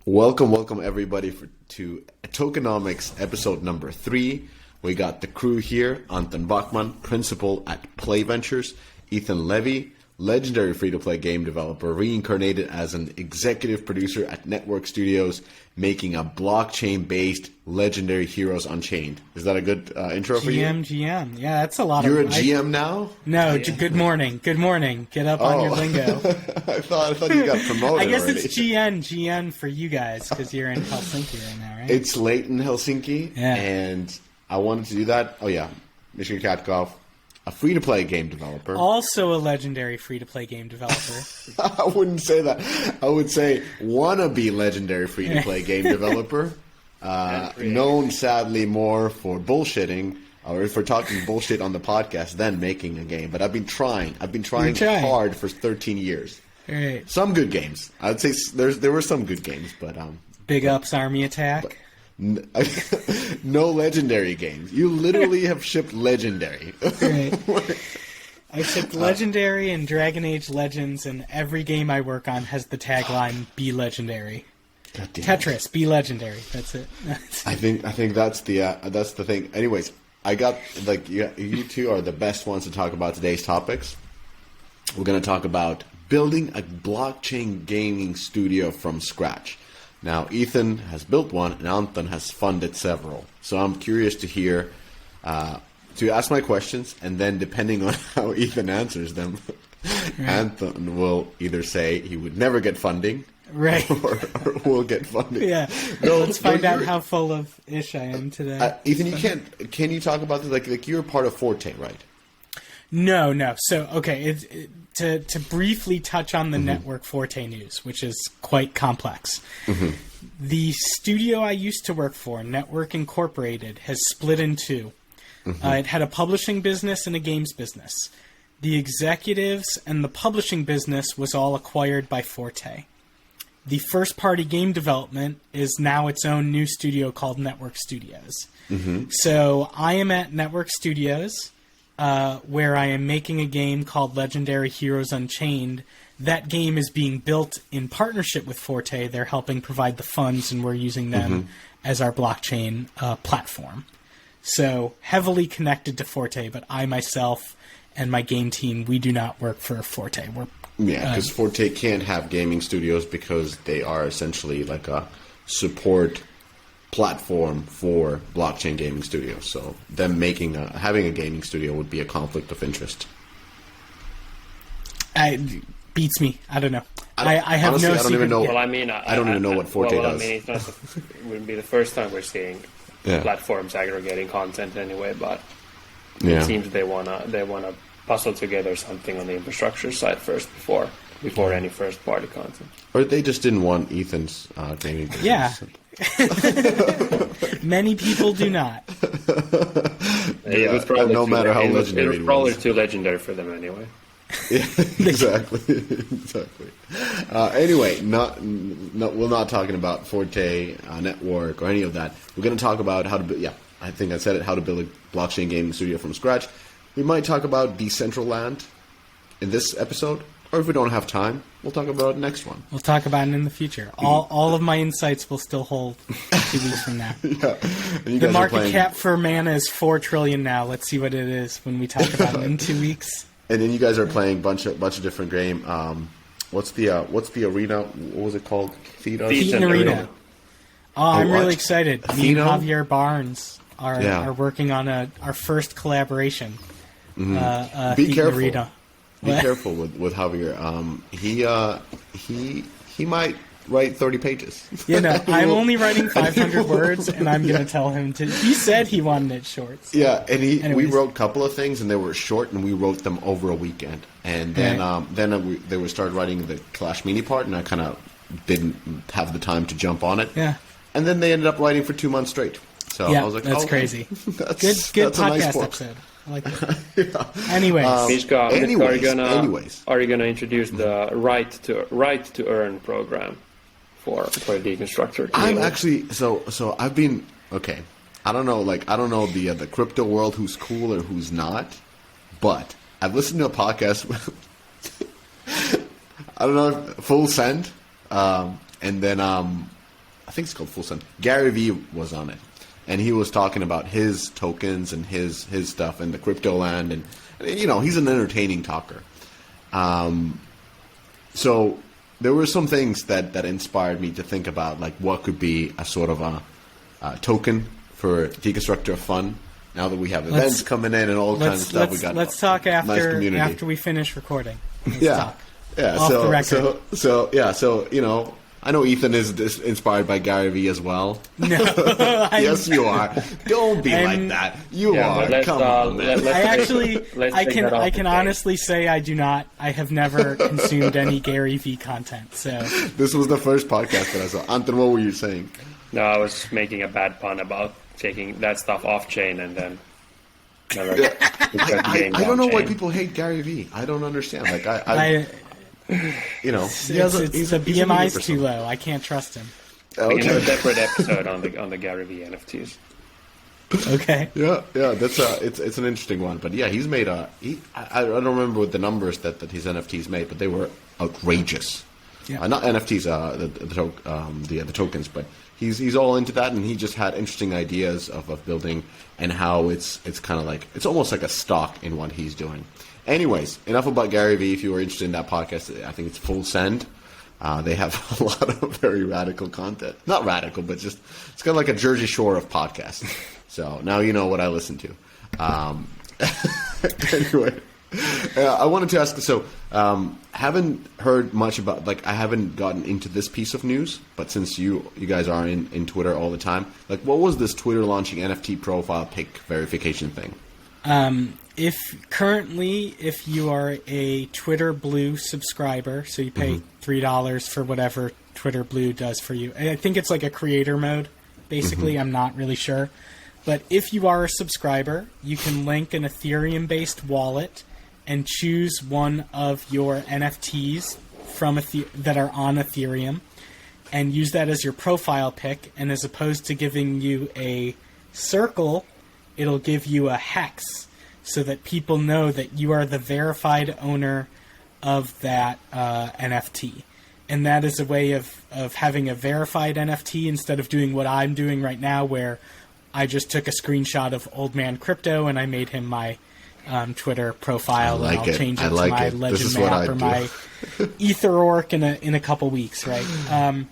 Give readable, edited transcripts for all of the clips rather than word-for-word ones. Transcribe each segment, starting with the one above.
Welcome everybody to Tokenomics episode number 3. We got the crew here: Anton Backman, principal at Play Ventures; Ethan Levy, legendary free-to-play game developer, reincarnated as an executive producer at Network Studios, making a blockchain-based legendary Heroes Unchained. Is that a good intro for you? GM. Yeah, that's a lot. You're a GM now? No, good morning. Good morning. Get up on your lingo. I thought you got promoted. I guess already. it's GN for you guys because you're in Helsinki right now, right? It's late in Helsinki, yeah. And I wanted to do that. Oh yeah, Mishka Katkoff, a free-to-play game developer. Also a legendary free-to-play game developer. I wouldn't say that. I would say wannabe legendary free-to-play game developer. Known, sadly, more for bullshitting, or for talking bullshit on the podcast than making a game. But I've been trying. Hard for 13 years. Right. Some good games. I'd say there were some good games, but Big Ups Army Attack. No legendary games. You literally have shipped legendary. Right. I shipped legendary and Dragon Age Legends, and every game I work on has the tagline "Be Legendary." Tetris, be legendary. That's it. I think that's the thing. Anyways, I got you two are the best ones to talk about today's topics. We're going to talk about building a blockchain gaming studio from scratch. Now, Ethan has built one, and Anton has funded several. So I'm curious to hear, to ask my questions, and then depending on how Ethan answers them, right. Anton will either say he would never get funding, right, or will get funding. Yeah. Let's find out how full of ish I am today. Ethan, can you talk about this? Like you're part of Forte, right? No. So, okay, to briefly touch on the Network Forte news, which is quite complex. Mm-hmm. The studio I used to work for, Network Incorporated, has split in two. Mm-hmm. It had a publishing business and a games business. The executives and the publishing business was all acquired by Forte. The first-party game development is now its own new studio called Network Studios. Mm-hmm. So I am at Network Studios, where I am making a game called Legendary Heroes Unchained. That game is being built in partnership with Forte. They're helping provide the funds, and we're using them as our blockchain platform. So heavily connected to Forte, but I myself and my game team, we do not work for Forte. Because Forte can't have gaming studios because they are essentially like a support platform for blockchain gaming studios. So them having a gaming studio would be a conflict of interest. Beats me. I don't know. I have honestly, no. I don't even know. Well, I mean, I don't even know what Forte does. I mean, it wouldn't be the first time we're seeing platforms aggregating content anyway, but it seems they wanna puzzle together something on the infrastructure side first before any first party content. Or they just didn't want Ethan's gaming business. Yeah. Many people do not. It was probably no matter how legendary it was probably too legendary for them anyway. Yeah, exactly. Anyway, we're not talking about Forte Network or any of that. We're going to talk about how to build. Yeah, I think I said it. How to build a blockchain gaming studio from scratch. We might talk about Decentraland in this episode, or if we don't have time, we'll talk about it next one. We'll talk about it in the future. All of my insights will still hold 2 weeks from now. Yeah. The market cap for Mana is $4 trillion now. Let's see what it is when we talk about it in 2 weeks. And then you guys are playing bunch of different game. What's the arena? What was it called? Thetan Arena. I'm really excited. Me and Javier Barnes are working on our first collaboration. Mm-hmm. Be careful. Arena. Be careful with Javier. He might write 30 pages. I'm only writing 500 words, and I'm going to tell him to. He said he wanted it short. So. Yeah, and we wrote a couple of things, and they were short, and we wrote them over a weekend. And then they would start writing the Clash Mini part, and I kind of didn't have the time to jump on it. Yeah. And then they ended up writing for 2 months straight. So I was like, that's crazy. Good that's podcast nice episode. I like that. Anyways, Mishka, are you gonna introduce the right to earn program for deconstructor? I'm actually so I've been okay. I don't know the crypto world who's cool or who's not, but I've listened to a podcast. I don't know, Full Send, and then I think it's called Full Send. Gary Vee was on it, and he was talking about his tokens and his stuff and the crypto land, and he's an entertaining talker. So there were some things that inspired me to think about like what could be a sort of a token for Deconstructor Fun. Now that we have events coming in and all kinds of stuff, let's talk after nice we finish recording. Talk. Off the record. So I know Ethan is inspired by Gary Vee as well. No, yes, you are. Don't be like that. You are. Come on, man. I can honestly say I do not. I have never consumed any Gary Vee content. So this was the first podcast that I saw. Anton, what were you saying? No, I was making a bad pun about taking that stuff off chain and then. I don't know why people hate Gary Vee. I don't understand. Like the BMI's too low. I can't trust him. We can have a separate episode on the Gary Vee NFTs. Okay. Yeah. That's it's an interesting one, but yeah, he's made I don't remember what the numbers that his NFTs made, but they were outrageous. Yeah. Not NFTs, the tokens, but he's all into that, and he just had interesting ideas of building and how it's kind of like it's almost like a stock in what he's doing. Anyways, enough about Gary Vee. If you were interested in that podcast, I think it's Full Send. They have a lot of very radical content. Not radical, but just it's kind of like a Jersey Shore of podcasts. So now you know what I listen to. Anyway, I wanted to ask. So, haven't heard much about. Like, I haven't gotten into this piece of news, but since you guys are in Twitter all the time, like, what was this Twitter launching NFT profile pic verification thing? If you are a Twitter Blue subscriber, so you pay $3 for whatever Twitter Blue does for you. I think it's like a creator mode, basically. I'm not really sure. But if you are a subscriber, you can link an Ethereum-based wallet and choose one of your NFTs that are on Ethereum and use that as your profile pic. And as opposed to giving you a circle, it'll give you a hex so that people know that you are the verified owner of that NFT. And that is a way of having a verified NFT instead of doing what I'm doing right now, where I just took a screenshot of Old Man Crypto and I made him my Twitter profile, and I'll change it to my Legend Map or my Ether Orc in a couple weeks, right?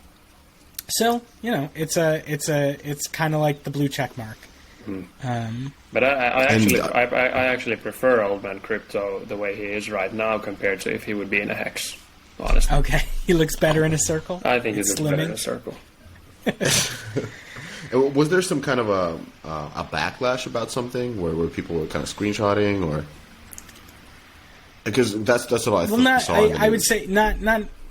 So it's kind of like the blue check mark. But I actually prefer Old Man Crypto the way he is right now compared to if he would be in a hex. Honestly. Okay, he looks better in a circle. I think he looks better in a circle. Was there some kind of a backlash about something where people were kind of screenshotting, or because that's what I saw. I would say not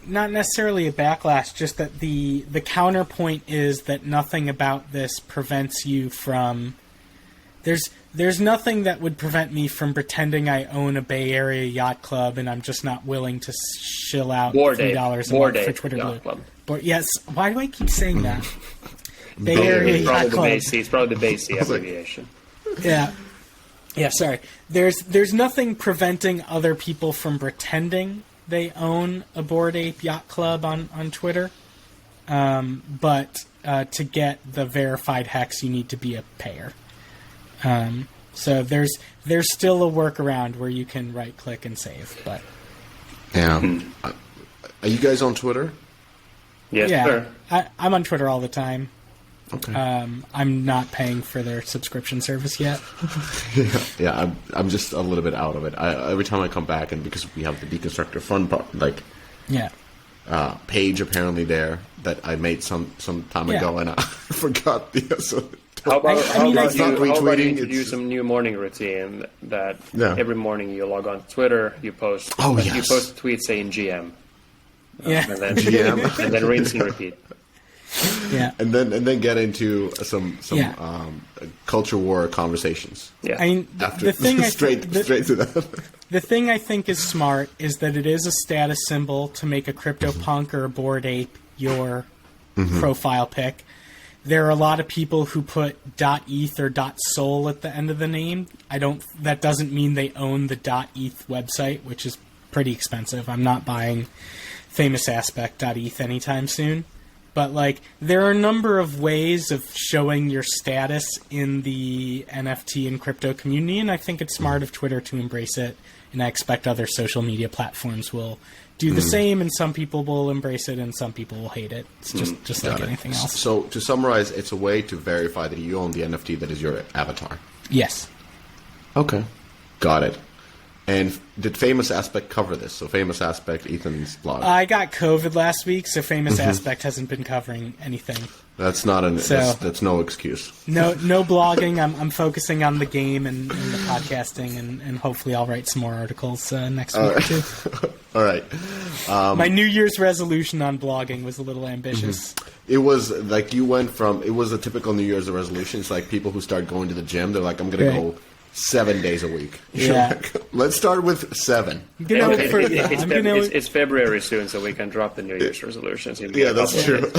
necessarily a backlash, just that the counterpoint is that nothing about this prevents you from. There's nothing that would prevent me from pretending I own a Bay Area yacht club and I'm just not willing to shill out $3 a month for Twitter Blue. Yes, why do I keep saying that? Bay Area Yacht Club. It's probably the BASI abbreviation. Yeah, sorry. There's nothing preventing other people from pretending they own a Bored Ape Yacht Club on Twitter. But to get the verified hex, you need to be a payer. So there's still a workaround where you can right click and save, but are you guys on Twitter? Yes, sir. I'm on Twitter all the time. Okay. I'm not paying for their subscription service yet. I'm just a little bit out of it. Every time I come back, and because we have the Deconstructor Fun page apparently there that I made some time ago, and I forgot the. How about you introduce some new morning routine that every morning you log on to Twitter, you post you post a tweet saying GM. And then GM. And then rinse and repeat. Yeah. And then get into some culture war conversations. Yeah. I mean, the thing straight to that. The thing I think is smart is that it is a status symbol to make a CryptoPunk or a Bored Ape your profile pic. There are a lot of people who put .eth or .sol at the end of the name. That doesn't mean they own the .eth website, which is pretty expensive. I'm not buying famous aspect.eth anytime soon. But like, there are a number of ways of showing your status in the NFT and crypto community, and I think it's smart of Twitter to embrace it. And I expect other social media platforms will do the same, and some people will embrace it, and some people will hate it. It's just like anything else. So to summarize, it's a way to verify that you own the NFT that is your avatar. Yes. Okay. Got it. And did Famous Aspect cover this? So Famous Aspect, Ethan's blog. I got COVID last week, so Famous Aspect hasn't been covering anything. That's not that's no excuse. No blogging. I'm focusing on the game and the podcasting, and hopefully I'll write some more articles next week too. All right. My New Year's resolution on blogging was a little ambitious. It was like you went from, it was a typical New Year's resolution. It's like people who start going to the gym. They're like, I'm going to go 7 days a week. Yeah. Like, let's start with 7. It's February soon, so we can drop the New Year's resolutions. Yeah, that's true.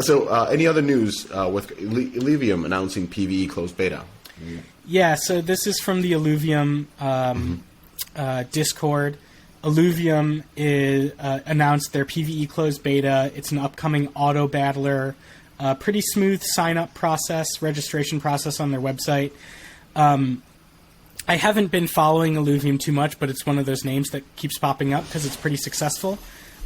So any other news with Illuvium announcing PvE closed beta? Yeah, so this is from the Illuvium Discord. Illuvium announced their PvE closed beta. It's an upcoming auto battler. Pretty smooth sign-up process, registration process on their website. I haven't been following Illuvium too much, but it's one of those names that keeps popping up because it's pretty successful.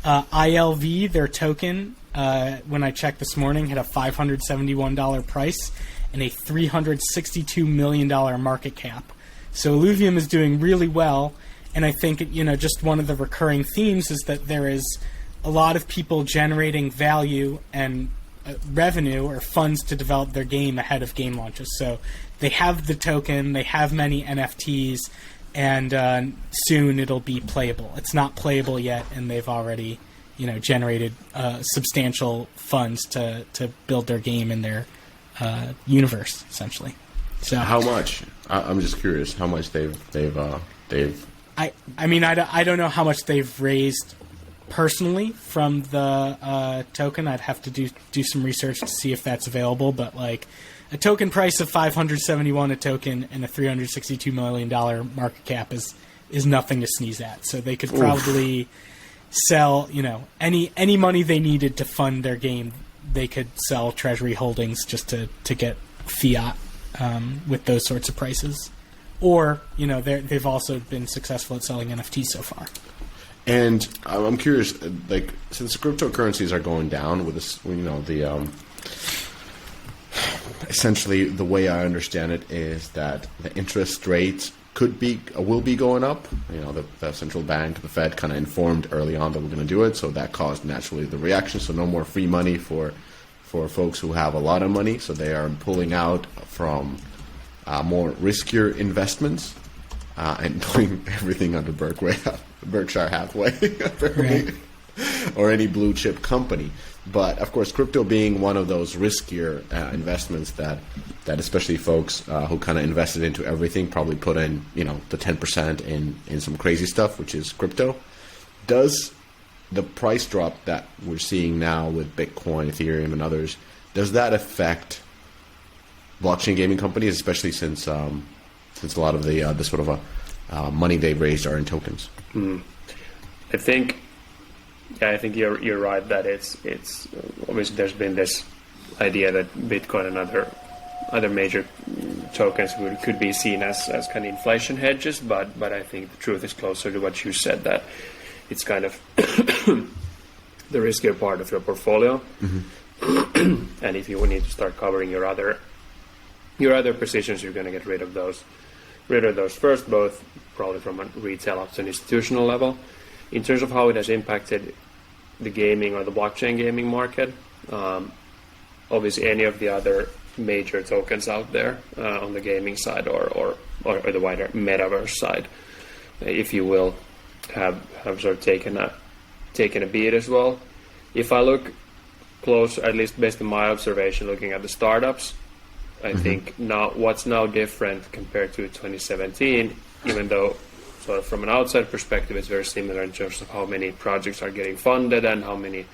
ILV, their token, when I checked this morning, had a $571 price and a $362 million market cap. So Illuvium is doing really well, and I think just one of the recurring themes is that there is a lot of people generating value and revenue or funds to develop their game ahead of game launches. So they have the token, they have many NFTs, and soon it'll be playable. It's not playable yet, and they've already generated substantial funds to build their game in their universe, essentially. So how much? I'm just curious how much they've. I don't know how much they've raised personally from the token. I'd have to do some research to see if that's available, but like a token price of $571 a token and a $362 million market cap is nothing to sneeze at. So they could probably sell, any money they needed to fund their game, they could sell treasury holdings just to get fiat with those sorts of prices. Or, they've also been successful at selling NFTs so far. And I'm curious, like, since cryptocurrencies are going down with this, essentially the way I understand it is that the interest rates will be going up. The central bank, the Fed, kind of informed early on that we're going to do it, so that caused naturally the reaction. So no more free money for folks who have a lot of money. So they are pulling out from more riskier investments and doing everything under Berkshire Hathaway, apparently, or any blue chip company. But of course, crypto being one of those riskier investments that especially folks who kind of invested into everything probably put in, the 10% in some crazy stuff, which is crypto. Does the price drop that we're seeing now with Bitcoin, Ethereum, and others, does that affect blockchain gaming companies, especially since a lot of the sort of money they've raised are in tokens? I think you're right that it's obviously there's been this idea that Bitcoin and other major tokens could be seen as kind of inflation hedges, but I think the truth is closer to what you said, that it's kind of the riskier part of your portfolio. And if you need to start covering your other positions, you're going to get rid of those first, both probably from a retail up to an institutional level. In terms of how it has impacted the gaming or the blockchain gaming market, obviously any of the other major tokens out there on the gaming side or the wider metaverse side, if you will, have sort of taken a beat as well. If I look close, at least based on my observation, looking at the startups, I think what's now different compared to 2017, even though sort of from an outside perspective it's very similar in terms of how many projects are getting funded and how many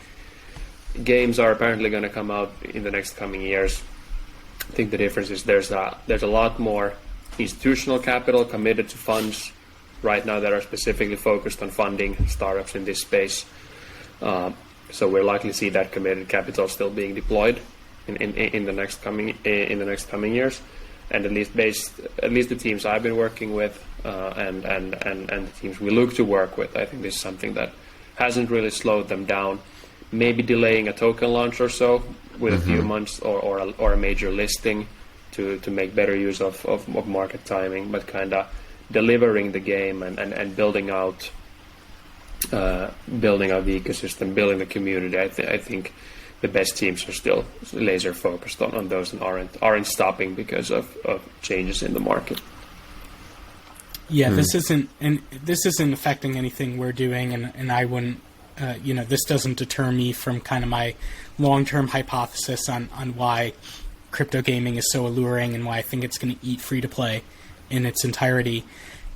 games are apparently going to come out in the next coming years. I think the difference is there's a lot more institutional capital committed to funds right now that are specifically focused on funding startups in this space. So we're likely to see that committed capital still being deployed in the next coming years, and at least the teams I've been working with and the teams we look to work with, I think this is something that hasn't really slowed them down. Maybe delaying a token launch or so with a few months or a major listing to make better use of market timing, but kind of delivering the game and building out the ecosystem, building the community. I think the best teams are still laser focused on those and aren't stopping because of changes in the market. Yeah, this isn't affecting anything we're doing, and I wouldn't. This doesn't deter me from kind of my long-term hypothesis on why crypto gaming is so alluring and why I think it's going to eat free-to-play in its entirety.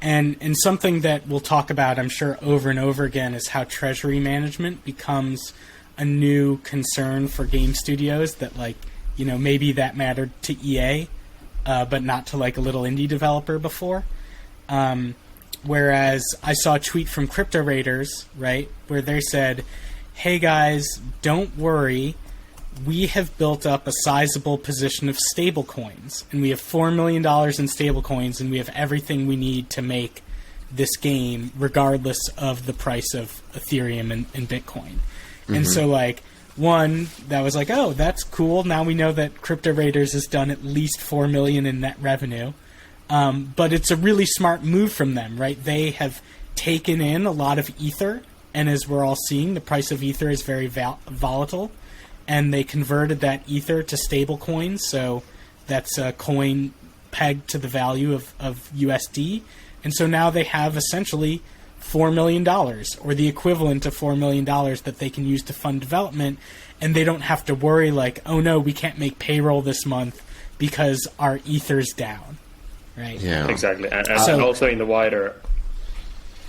And something that we'll talk about, I'm sure, over and over again is how treasury management becomes a new concern for game studios that, maybe that mattered to EA, but not to, a little indie developer before. Whereas I saw a tweet from Crypto Raiders, right, where they said, hey guys, don't worry, we have built up a sizable position of stablecoins, and we have $4 million in stablecoins, and we have everything we need to make this game regardless of the price of Ethereum and Bitcoin. And so, one, that was oh, that's cool. Now we know that Crypto Raiders has done at least $4 million in net revenue. But it's a really smart move from them, right? They have taken in a lot of Ether, and as we're all seeing, the price of Ether is very volatile, and they converted that Ether to stable coins, so that's a coin pegged to the value of USD, and so now they have essentially $4 million, or the equivalent of $4 million that they can use to fund development, and they don't have to worry oh no, we can't make payroll this month because our Ether's down. Right. Yeah. Exactly, and also in the wider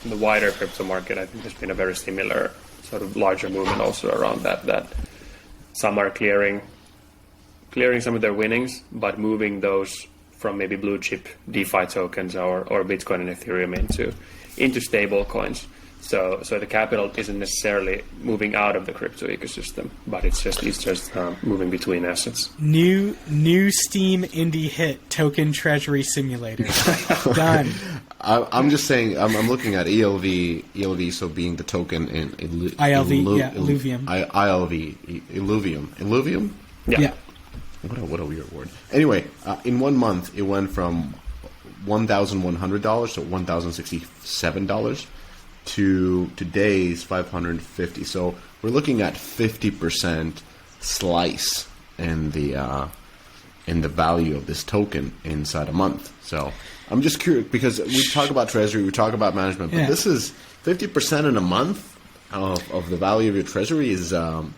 crypto market, I think there's been a very similar sort of larger movement also around that some are clearing some of their winnings, but moving those from maybe blue chip DeFi tokens or Bitcoin and Ethereum into stable coins. So the capital isn't necessarily moving out of the crypto ecosystem, but it's just moving between assets. New Steam indie hit, Token Treasury Simulator. Done. I'm just saying. I'm looking at ELV, so being the token in ILV, Illuvium. Illuvium. Yeah. What a weird word. Anyway, in 1 month, it went from $1,100 to $1,067. to today's 550. So we're looking at 50% slice in the value of this token inside a month. So I'm just curious because we talk about treasury, we talk about management, but this is 50% in a month of the value of your treasury is nothing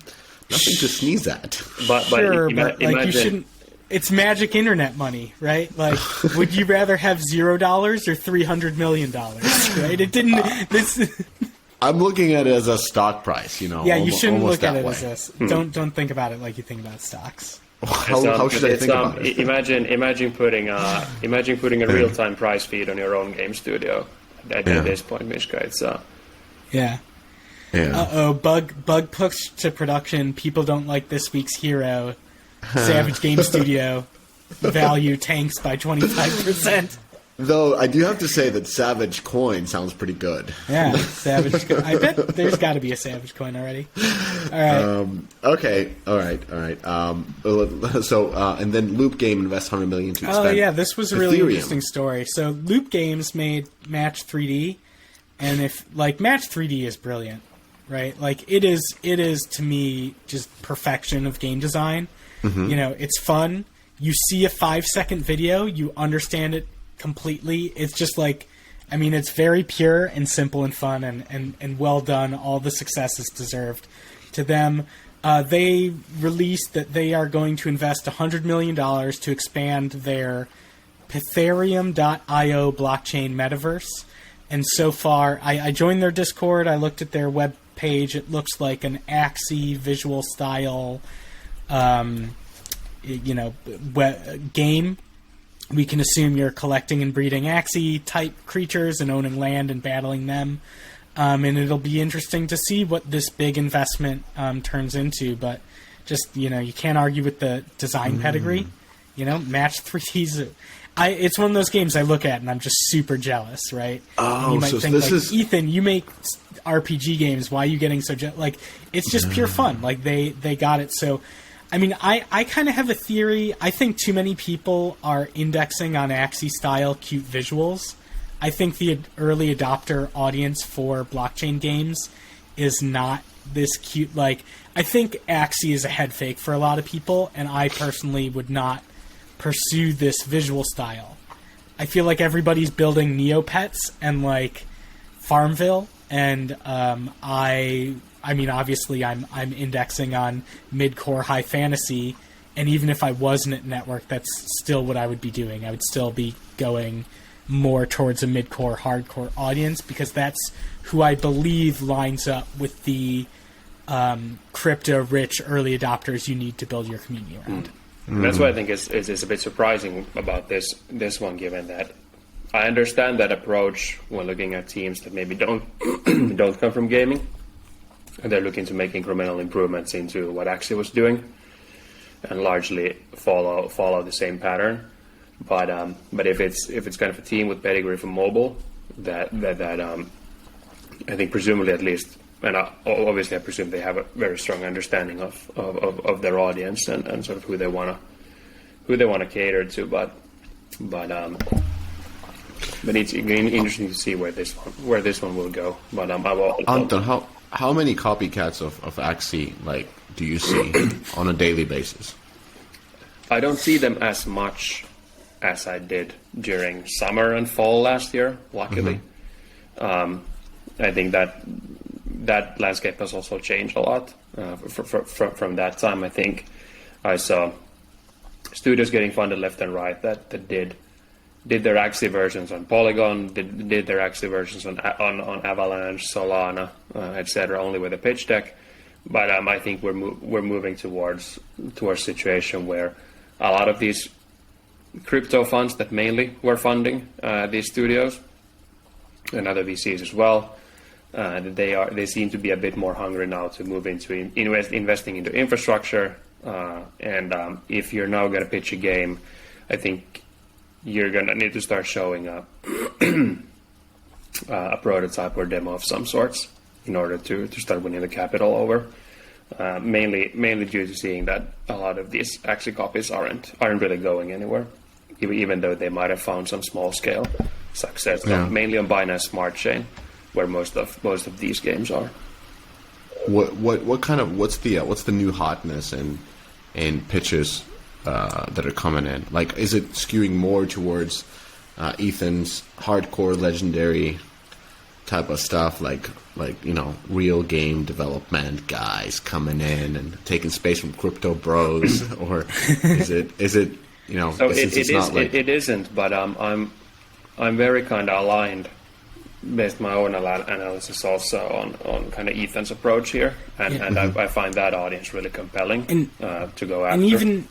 to sneeze at. But you shouldn't. It's magic internet money, right? Would you rather have $0 or $300 million? Right? It didn't. I'm looking at it as a stock price, Yeah, you shouldn't look at it as this. Don't think about it like you think about stocks. How should I think about it? Imagine putting a real-time price feed on your own game studio. At this point, Mishka, it's yeah. Bug push to production. People don't like this week's hero. Savage Game Studio value tanks by 25%. Though I do have to say that Savage Coin sounds pretty good. Yeah, Savage Coin. I bet there's got to be a Savage Coin already. All right. Okay. All right. So and then Loop Game invests $100 million to expand. Oh yeah, this was a really interesting story. So Loop Games made Match 3D, and Match 3D is brilliant, right? It is to me just perfection of game design. It's fun. You see a 5-second video, you understand it completely. It's just it's very pure and simple and fun and well done. All the success is deserved to them. They released that they are going to invest $100 million to expand their Ethereum.io blockchain metaverse. And so far, I joined their Discord. I looked at their web page. It looks like an Axie visual style game. We can assume you're collecting and breeding Axie type creatures and owning land and battling them. and it'll be interesting to see what this big investment turns into. But just, you can't argue with the design pedigree. Match 3D's. It's one of those games I look at and I'm just super jealous, right? Oh, and you might so think, this like, is... Ethan, you make RPG games. Why are you getting so jealous? Like, it's just pure fun. Like, they got it. So, I mean, I kind of have a theory. I think too many people are indexing on Axie-style cute visuals. I think the early adopter audience for blockchain games is not this cute. Like, I think Axie is a head fake for a lot of people, and I personally would not pursue this visual style. I feel like everybody's building Neopets and, like, Farmville, and I mean, obviously, I'm indexing on mid-core high fantasy, and even if I wasn't at Network, that's still what I would be doing. I would still be going more towards a mid-core, hardcore audience, because that's who I believe lines up with the crypto-rich early adopters you need to build your community around. That's what I think is a bit surprising about this one, given that I understand that approach when looking at teams that maybe don't don't come from gaming, and they're looking to make incremental improvements into what Axie was doing, and largely follow the same pattern. But if it's kind of a team with pedigree from mobile, that I think presumably at least, and obviously I presume they have a very strong understanding of their audience and sort of who they want to cater to. But it's interesting to see where this one will go. But Anton, how many copycats of Axie do you see on a daily basis? I don't see them as much as I did during summer and fall last year, luckily. I think that landscape has also changed a lot from that time. I think I saw studios getting funded left and right that did their Axie versions on Polygon, did their Axie versions on Avalanche, Solana, etc. only with a pitch deck. But I think we're moving towards a situation where a lot of these crypto funds that mainly were funding these studios and other VCs as well, they seem to be a bit more hungry now to move into investing into infrastructure. And if you're now going to pitch a game, I think you're going to need to start showing a prototype or demo of some sorts in order to start winning the capital over. Mainly due to seeing that a lot of these Axie copies aren't really going anywhere, even though they might have found some small scale success, mainly on Binance Smart Chain, where most of these games are. What's the new hotness in pitches that are coming in? Like, is it skewing more towards Ethan's hardcore legendary type of stuff, like real game development guys coming in and taking space from crypto bros, or is it So it isn't, but I'm very kind of aligned based my own analysis also on kind of Ethan's approach here, and I find that audience really compelling to go after. And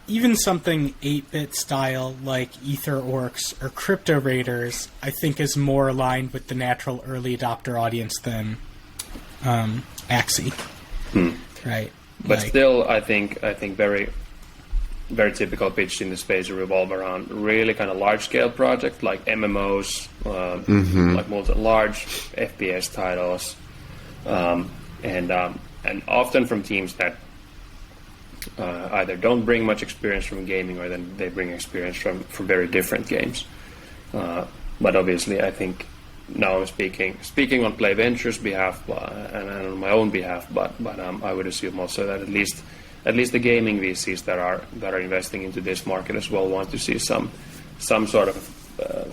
even something 8-bit style like Ether Orcs or Crypto Raiders, I think is more aligned with the natural early adopter audience than Axie. Right. But still, I think very, very typical pitch in the space revolve around really kind of large-scale projects like MMOs, like large FPS titles, and often from teams that either don't bring much experience from gaming, or then they bring experience from very different games. But obviously, I think now I'm speaking on Play Ventures' behalf and on my own behalf. But I would assume also that at least the gaming VCs that are investing into this market as well want to see some sort of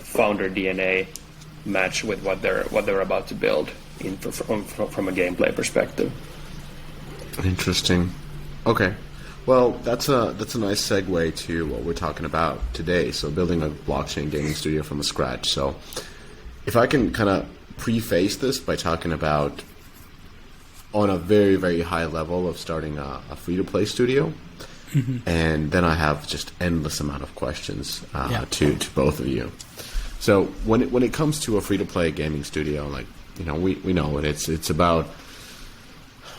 founder DNA match with what they're about to build from a gameplay perspective. Interesting. Okay. Well, that's a nice segue to what we're talking about today. So building a blockchain gaming studio from scratch. So if I can kind of preface this by talking about on a very, very high level of starting a free-to-play studio, and then I have just endless amount of questions to both of you. So when it comes to a free-to-play gaming studio, like we know it. It's about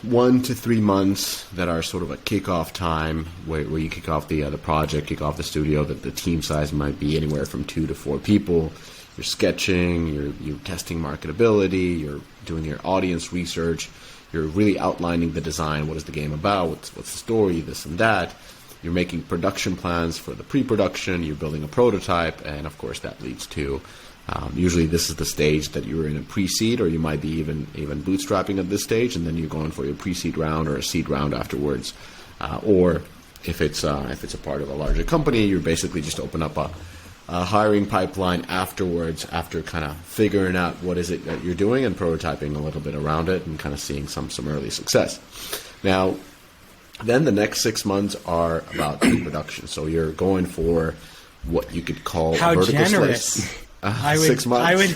1 to 3 months that are sort of a kickoff time where you kick off the project, kick off the studio. That the team size might be anywhere from 2 to 4 people. You're sketching, you're testing marketability, you're doing your audience research, you're really outlining the design. What is the game about? What's the story? This and that. You're making production plans for the pre-production. You're building a prototype, and of course that leads to. Usually this is the stage that you're in a pre-seed, or you might be even bootstrapping at this stage, and then you're going for your pre-seed round or a seed round afterwards. Or if it's a part of a larger company, you're basically just open up a hiring pipeline afterwards, after kind of figuring out what is it that you're doing and prototyping a little bit around it and kind of seeing some early success. Now, then the next 6 months are about pre-production. So you're going for what you could call how a vertical generous. slice. 6 months. I would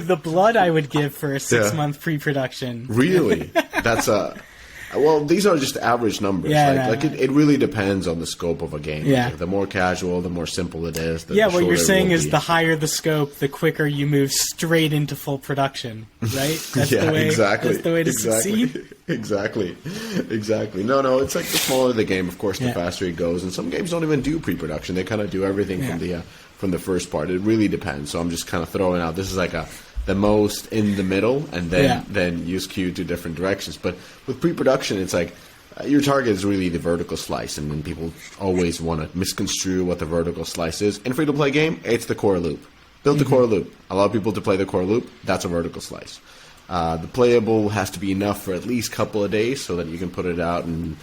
the blood I would give for a 6-month pre-production. Really? That's well, these are just average numbers. Yeah, it really depends on the scope of a game. Yeah. The more casual, the more simple it is. The what you're saying is be. The higher the scope, the quicker you move straight into full production, right? That's exactly. That's the way to succeed. Exactly. No, it's like the smaller the game, of course, the faster it goes. And some games don't even do pre-production. They kind of do everything from the first part. It really depends. So I'm just kind of throwing out, this is like the most in the middle, and then you skew to different directions. But with pre-production, it's like your target is really the vertical slice, and then people always want to misconstrue what the vertical slice is. In a free-to-play game, it's the core loop. Build the core loop. Allow people to play the core loop. That's a vertical slice. The playable has to be enough for at least a couple of days so that you can put it out and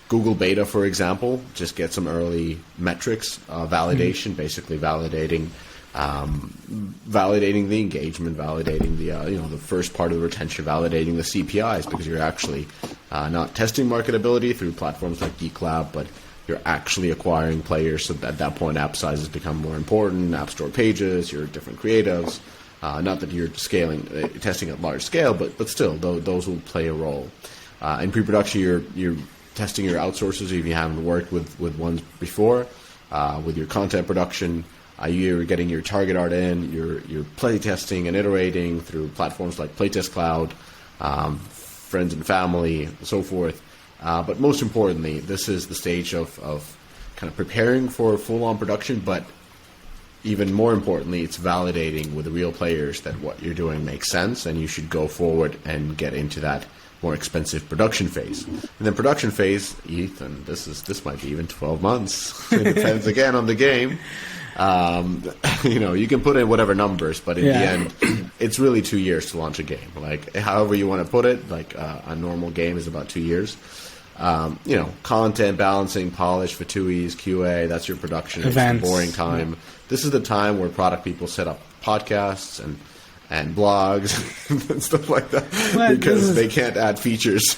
Google Beta, for example, just get some early metrics, validation, basically validating the engagement, validating the first part of the retention, validating the CPIs, because you're actually not testing marketability through platforms like Geek Lab, but you're actually acquiring players. So at that point, app sizes become more important. App Store pages, your different creatives. Not that you're testing at large scale, but still, those will play a role. In pre-production, you're testing your outsources if you haven't worked with ones before. With your content production, you're getting your target art in. You're play testing and iterating through platforms like Playtest Cloud, friends and family, and so forth. But most importantly, this is the stage of kind of preparing for full-on production, but even more importantly, it's validating with the real players that what you're doing makes sense, and you should go forward and get into that more expensive production phase. And then production phase, Ethan, this might be even 12 months. It depends again on the game. You can put in whatever numbers, but in the end, it's really 2 years to launch a game. Like, however you want to put it, like a normal game is about 2 years. Content balancing, polish, FATUIs, QA, that's your production. Events. It's the boring time. This is the time where product people set up podcasts and blogs and stuff like that, because they can't add features.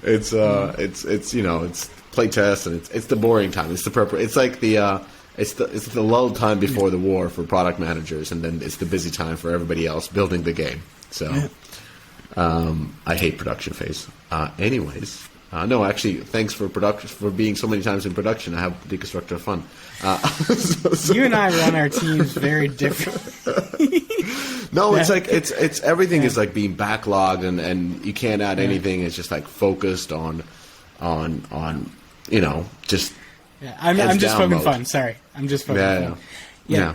It's playtest, and it's the boring time. It's the it's like it's the lull time before the war for product managers, and then it's the busy time for everybody else building the game. So I hate production phase. Anyways, no, actually, thanks for being so many times in production. I have deconstructor fun. You and I run our teams very different. No, it's like it's everything is like being backlogged, and you can't add anything. It's just like focused on just. Yeah, I'm just poking fun. Sorry, I'm just poking fun. Yeah.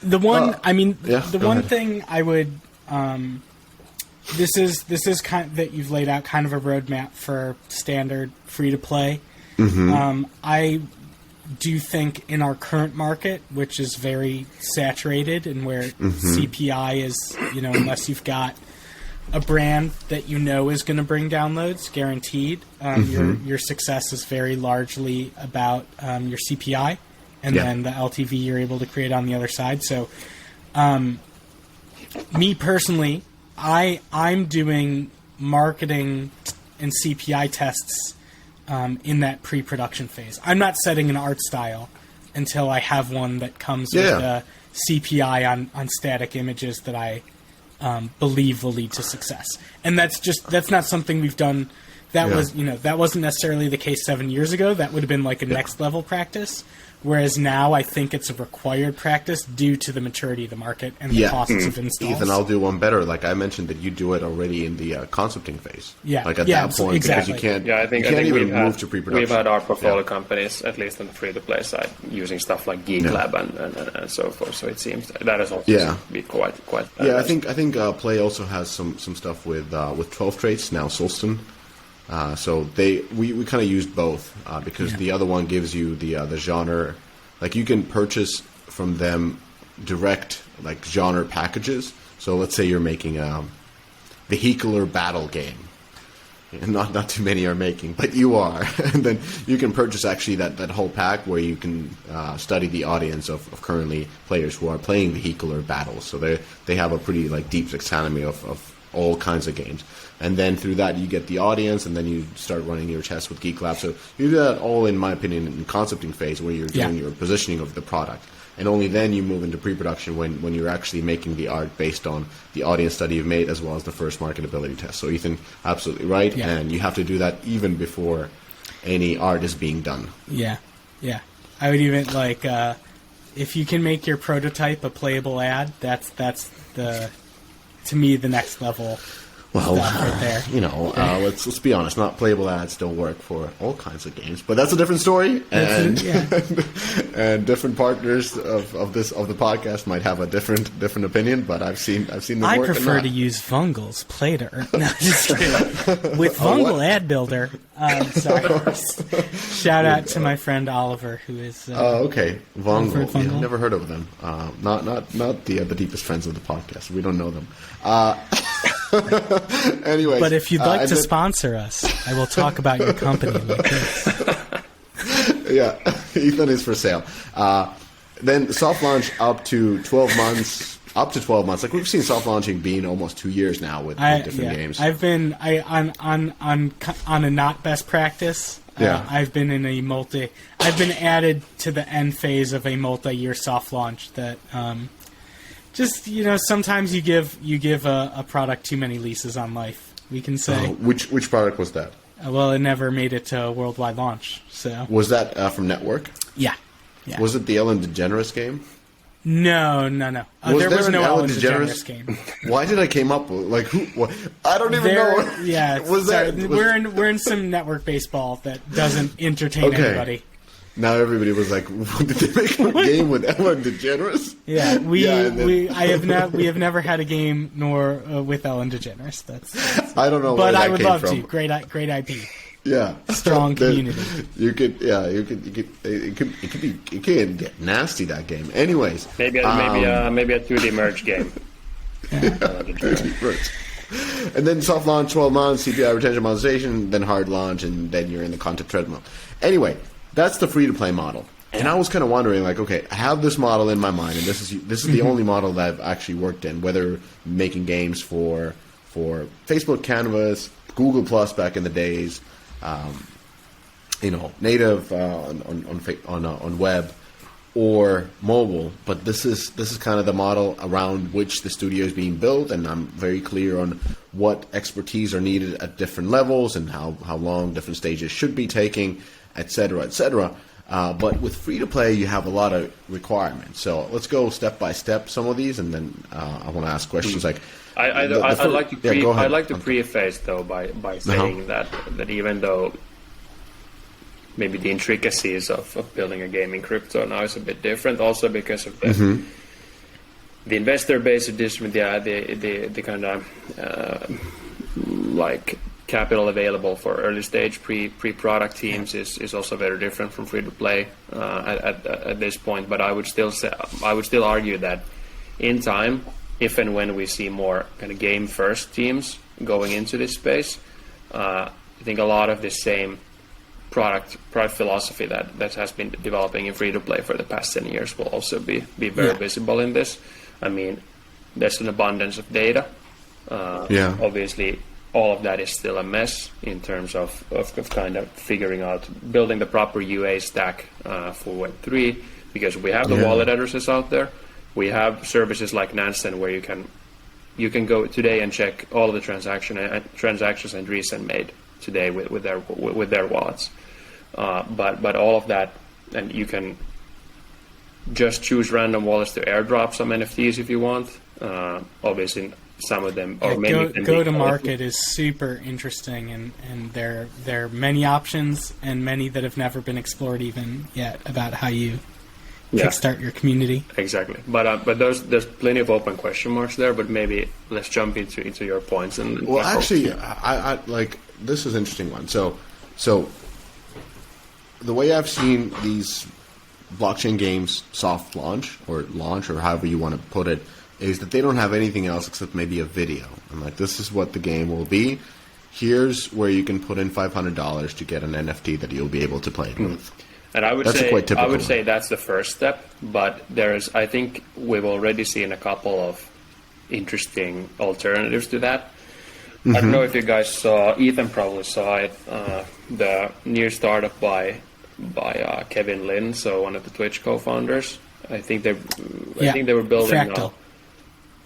The one, one thing I would. This is kind of, that you've laid out kind of a roadmap for standard free to play. Mm-hmm. I do think in our current market, which is very saturated and where CPI is, unless you've got a brand that is going to bring downloads guaranteed, your success is very largely about your CPI and then the LTV you're able to create on the other side. So, me personally, I'm doing marketing and CPI tests in that pre-production phase. I'm not setting an art style until I have one that comes with a CPI on static images that I believe will lead to success. And that's not something we've done that was, that wasn't necessarily the case 7 years ago. That would have been like a next level practice. Whereas now I think it's a required practice due to the maturity of the market and the costs of installs. Ethan, I'll do one better. Like I mentioned that you do it already in the concepting phase. Yeah. Like at that point, exactly. because you can't, I think even move to pre-production. We've had our portfolio companies, at least on the free-to-play side, using stuff like Geek Lab and so forth. So it seems that is also be quite. I think Play also has some stuff with 12 traits now. Solston. So we kind of used both because the other one gives you the genre, like you can purchase from them direct like genre packages. So let's say you're making a vehicular battle game, and not too many are making, but you are, and then you can purchase actually that whole pack where you can study the audience of currently players who are playing vehicular battles. So they have a pretty like deep taxonomy of all kinds of games. And then through that, you get the audience, and then you start running your tests with Geek Lab. So you do that all, in my opinion, in concepting phase, where you're doing your positioning of the product. And only then you move into pre-production when you're actually making the art based on the audience study you've made, as well as the first marketability test. So Ethan, absolutely right. Yeah. And you have to do that even before any art is being done. Yeah. I would even, like, if you can make your prototype a playable ad, that's the, to me, the next level. Well, right there. Let's be honest. Not playable ads don't work for all kinds of games, but that's a different story. And and different partners of the podcast might have a different opinion. But I've seen them work. I prefer to use Vungel's Play to Earn. No, just kidding. With Vungle Ad Builder. Sorry. Shout out to my friend Oliver, who is. Okay, Vungle. Yeah, I've never heard of them. Not the deepest friends of the podcast. We don't know them. Anyways, but if you'd like to sponsor us, I will talk about your company like this. Yeah, Ethan is for sale. Then soft launch up to 12 months. Like we've seen soft launching being almost 2 years now with different games. I've been on a not best practice. I've been I've been added to the end phase of a multi-year soft launch that. Just, sometimes you give a product too many leases on life, we can say. Which product was that? Well, it never made it to worldwide launch. So was that from Network? Yeah. Was it the Ellen DeGeneres game? No. There was no Ellen DeGeneres game. Why did I came up with who? What? I don't even know. Yeah, we're in some Network baseball that doesn't entertain anybody. Now everybody was like, "Did they make a game with Ellen DeGeneres?" Yeah, we have never had a game nor with Ellen DeGeneres. That's I don't know, but where I that would came love from. to. Great IP. Yeah, strong community. You could. It can get nasty, that game. Anyways, maybe a 2D merge game. And then soft launch 12 months, CPI retention monetization, then hard launch, and then you're in the content treadmill. Anyway. That's the free-to-play model. And I was kind of wondering, okay, I have this model in my mind, and this is the only model that I've actually worked in, whether making games for Facebook Canvas, Google Plus back in the days, native on web or mobile. But this is kind of the model around which the studio is being built, and I'm very clear on what expertise are needed at different levels and how long different stages should be taking, etc., etc. But with free-to-play, you have a lot of requirements. So let's go step by step some of these, and then I want to ask questions like. I'd like to preface though by saying that even though maybe the intricacies of building a game in crypto now is a bit different, also because of the investor base of this, the kind of like capital available for early stage pre-product teams is also very different from free to play at this point. But I would still argue that in time, if and when we see more kind of game first teams going into this space, I think a lot of the same product philosophy that has been developing in free to play for the past 10 years will also be very visible in this. I mean, there's an abundance of data. Obviously, all of that is still a mess in terms of kind of figuring out, building the proper UA stack for Web3, because we have the wallet addresses out there. We have services like Nansen where you can go today and check all of the transactions and recent made today with their wallets. But all of that, and you can just choose random wallets to airdrop some NFTs if you want. Obviously, some of them or many of them. Go to market is super interesting, and there are many options and many that have never been explored even yet about how you kickstart your community. Exactly, but there's plenty of open question marks there. But maybe let's jump into your points and. Well, actually, I like this is an interesting one. So the way I've seen these blockchain games soft launch or however you want to put it is that they don't have anything else except maybe a video. I'm like, this is what the game will be. Here's where you can put in $500 to get an NFT that you'll be able to play it with. And I would say that's the first step, but I think we've already seen a couple of interesting alternatives to that. I don't know if you guys saw, Ethan probably saw it, the new startup by Kevin Lin, so one of the Twitch co-founders. I think they were building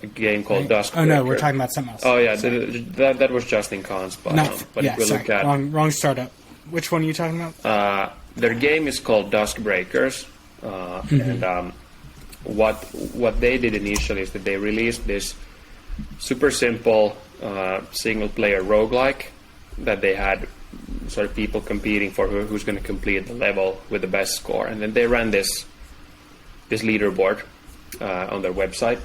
a game called Duskbreaker. Oh no, we're talking about something else. Oh yeah, that was Justin Kahn's. But if we look at wrong startup. Which one are you talking about? Their game is called Duskbreakers, and what they did initially is that they released this super simple single-player roguelike that they had sort of people competing for who's going to complete the level with the best score, and then they ran this leaderboard on their website,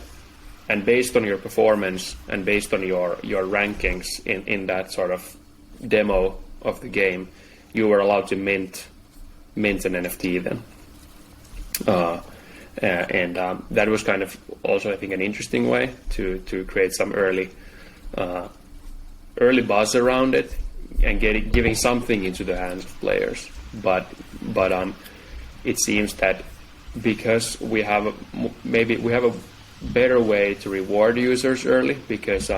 and based on your performance and based on your rankings in that sort of demo of the game, you were allowed to mint an NFT then. And that was kind of also, I think, an interesting way to create some early buzz around it and giving something into the hands of players. But it seems that because we have a better way to reward users early, because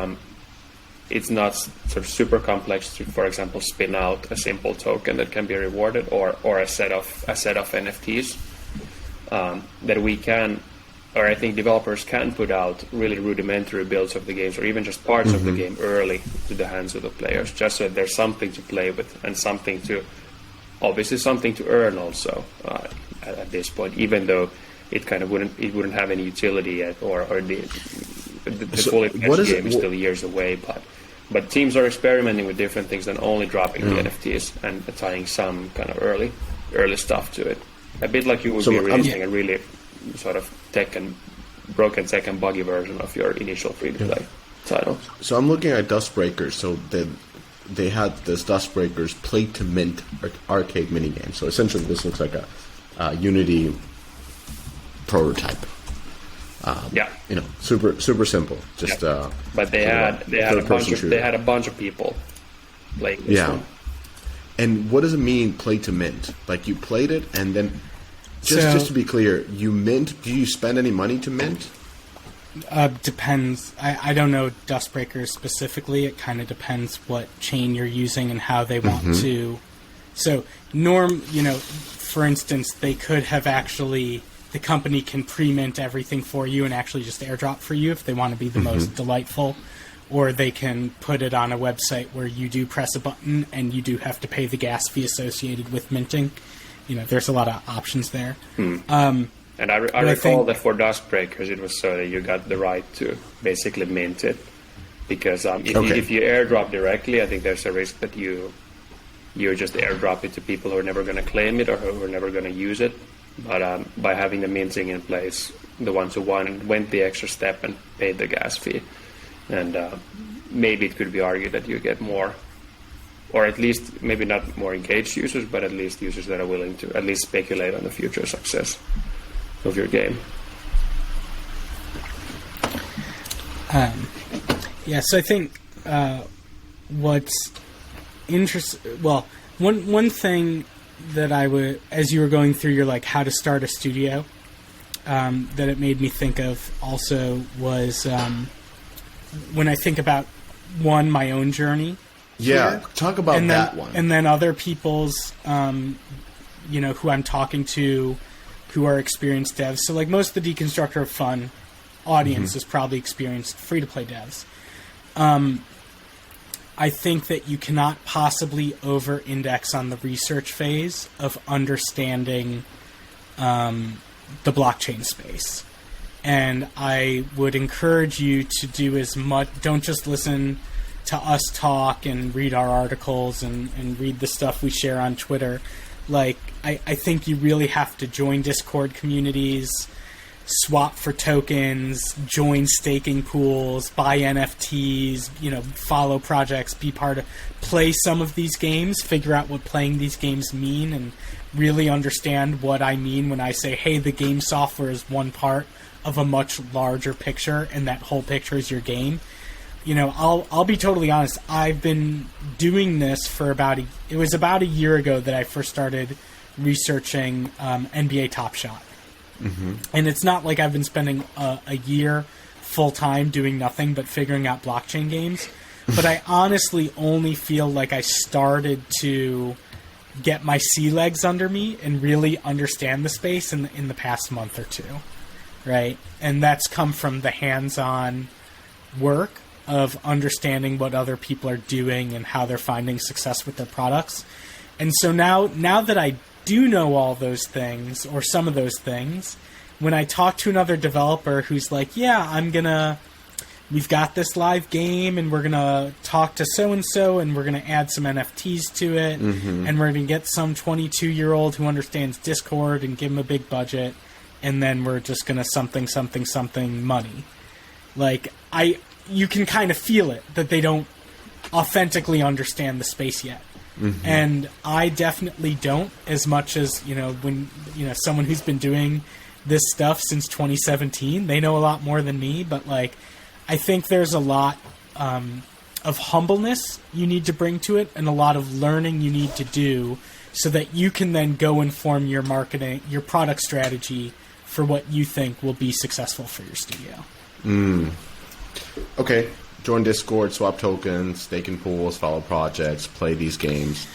it's not sort of super complex to, for example, spin out a simple token that can be rewarded or a set of NFTs. That we can, or I think developers can put out really rudimentary builds of the games, or even just parts of the game early to the hands of the players, just so that there's something to play with and something to earn also at this point, even though it kind of wouldn't have any utility yet, or the fully fledged game is still years away. But teams are experimenting with different things than only dropping the NFTs and tying some kind of early stuff to it. A bit like you would be releasing a really sort of broken tech and buggy version of your initial free-to-play title. So I'm looking at Duskbreakers. So they had this Duskbreakers play-to-mint arcade minigame. So essentially this looks like a Unity prototype. Super simple. Just but they had a bunch of people playing this one. And what does it mean, play to mint? Like you played it, and then just to be clear, you mint. Do you spend any money to mint? Depends. I don't know Duskbreakers specifically. It kind of depends what chain you're using and how they want to. So for instance, they could have actually. The company can pre-mint everything for you and actually just airdrop for you if they want to be the most delightful. Or they can put it on a website where you do press a button and you do have to pay the gas fee associated with minting. There's a lot of options there. And I recall that for Duskbreakers, it was so that you got the right to basically mint it. Because if you airdrop directly, I think there's a risk that you just airdrop it to people who are never going to claim it or who are never going to use it. But by having the minting in place, the ones who went the extra step and paid the gas fee, and maybe it could be argued that you get more, or at least maybe not more engaged users, but at least users that are willing to at least speculate on the future success of your game. So I think what's interesting. Well, one thing that I would, as you were going through your how to start a studio, that it made me think of also was when I think about my own journey. Yeah, talk about that one. And then other people's, who I'm talking to, who are experienced devs. So most of the Deconstructor of Fun audience is probably experienced free-to-play devs. I think that you cannot possibly over-index on the research phase of understanding the blockchain space. And I would encourage you to do as much. Don't just listen to us talk and read our articles and read the stuff we share on Twitter. Like, I think you really have to join Discord communities, swap for tokens, join staking pools, buy NFTs, follow projects, play some of these games, figure out what playing these games mean, and really understand what I mean when I say, hey, the game software is one part of a much larger picture, and that whole picture is your game. I'll be totally honest. I've been doing this for it was about a year ago that I first started researching NBA Top Shot. Mm-hmm. And it's not like I've been spending a year full time doing nothing but figuring out blockchain games. But I honestly only feel like I started to get my sea legs under me and really understand the space in the past month or two. Right? And that's come from the hands-on work of understanding what other people are doing and how they're finding success with their products. And so now that I do know all those things, or some of those things, when I talk to another developer who's like, yeah, we've got this live game and we're going to talk to so-and-so and we're going to add some NFTs to it, and we're going to get some 22-year-old who understands Discord and give him a big budget, and then we're just going to something money. Like, you can kind of feel it, that they don't authentically understand the space yet. Mm-hmm. And I definitely don't, as much as, when, someone who's been doing this stuff since 2017, they know a lot more than me, but I think there's a lot of humbleness you need to bring to it and a lot of learning you need to do so that you can then go and form your marketing, your product strategy for what you think will be successful for your studio. Okay. Join Discord, swap tokens, stake in pools, follow projects, play these games.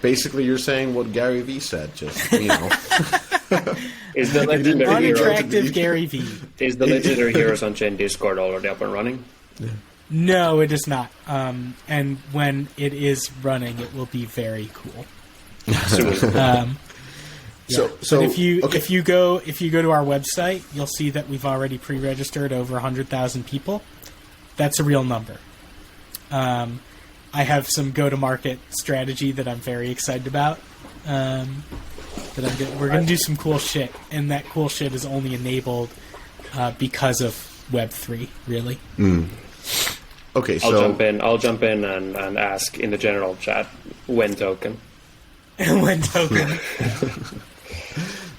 Basically, you're saying what Gary Vee said, just, Is the legendary unattractive Gary Vee. Is the legendary Heroes on Chain Discord already up and running? Yeah. No, it is not. And when it is running, it will be very cool. So but if you go to our website, you'll see that we've already pre-registered over 100,000 people. That's a real number. I have some go-to-market strategy that I'm very excited about. We're going to do some cool shit, and that cool shit is only enabled because of Web3, really. Okay, I'll jump in and ask in the general chat, when token? When token.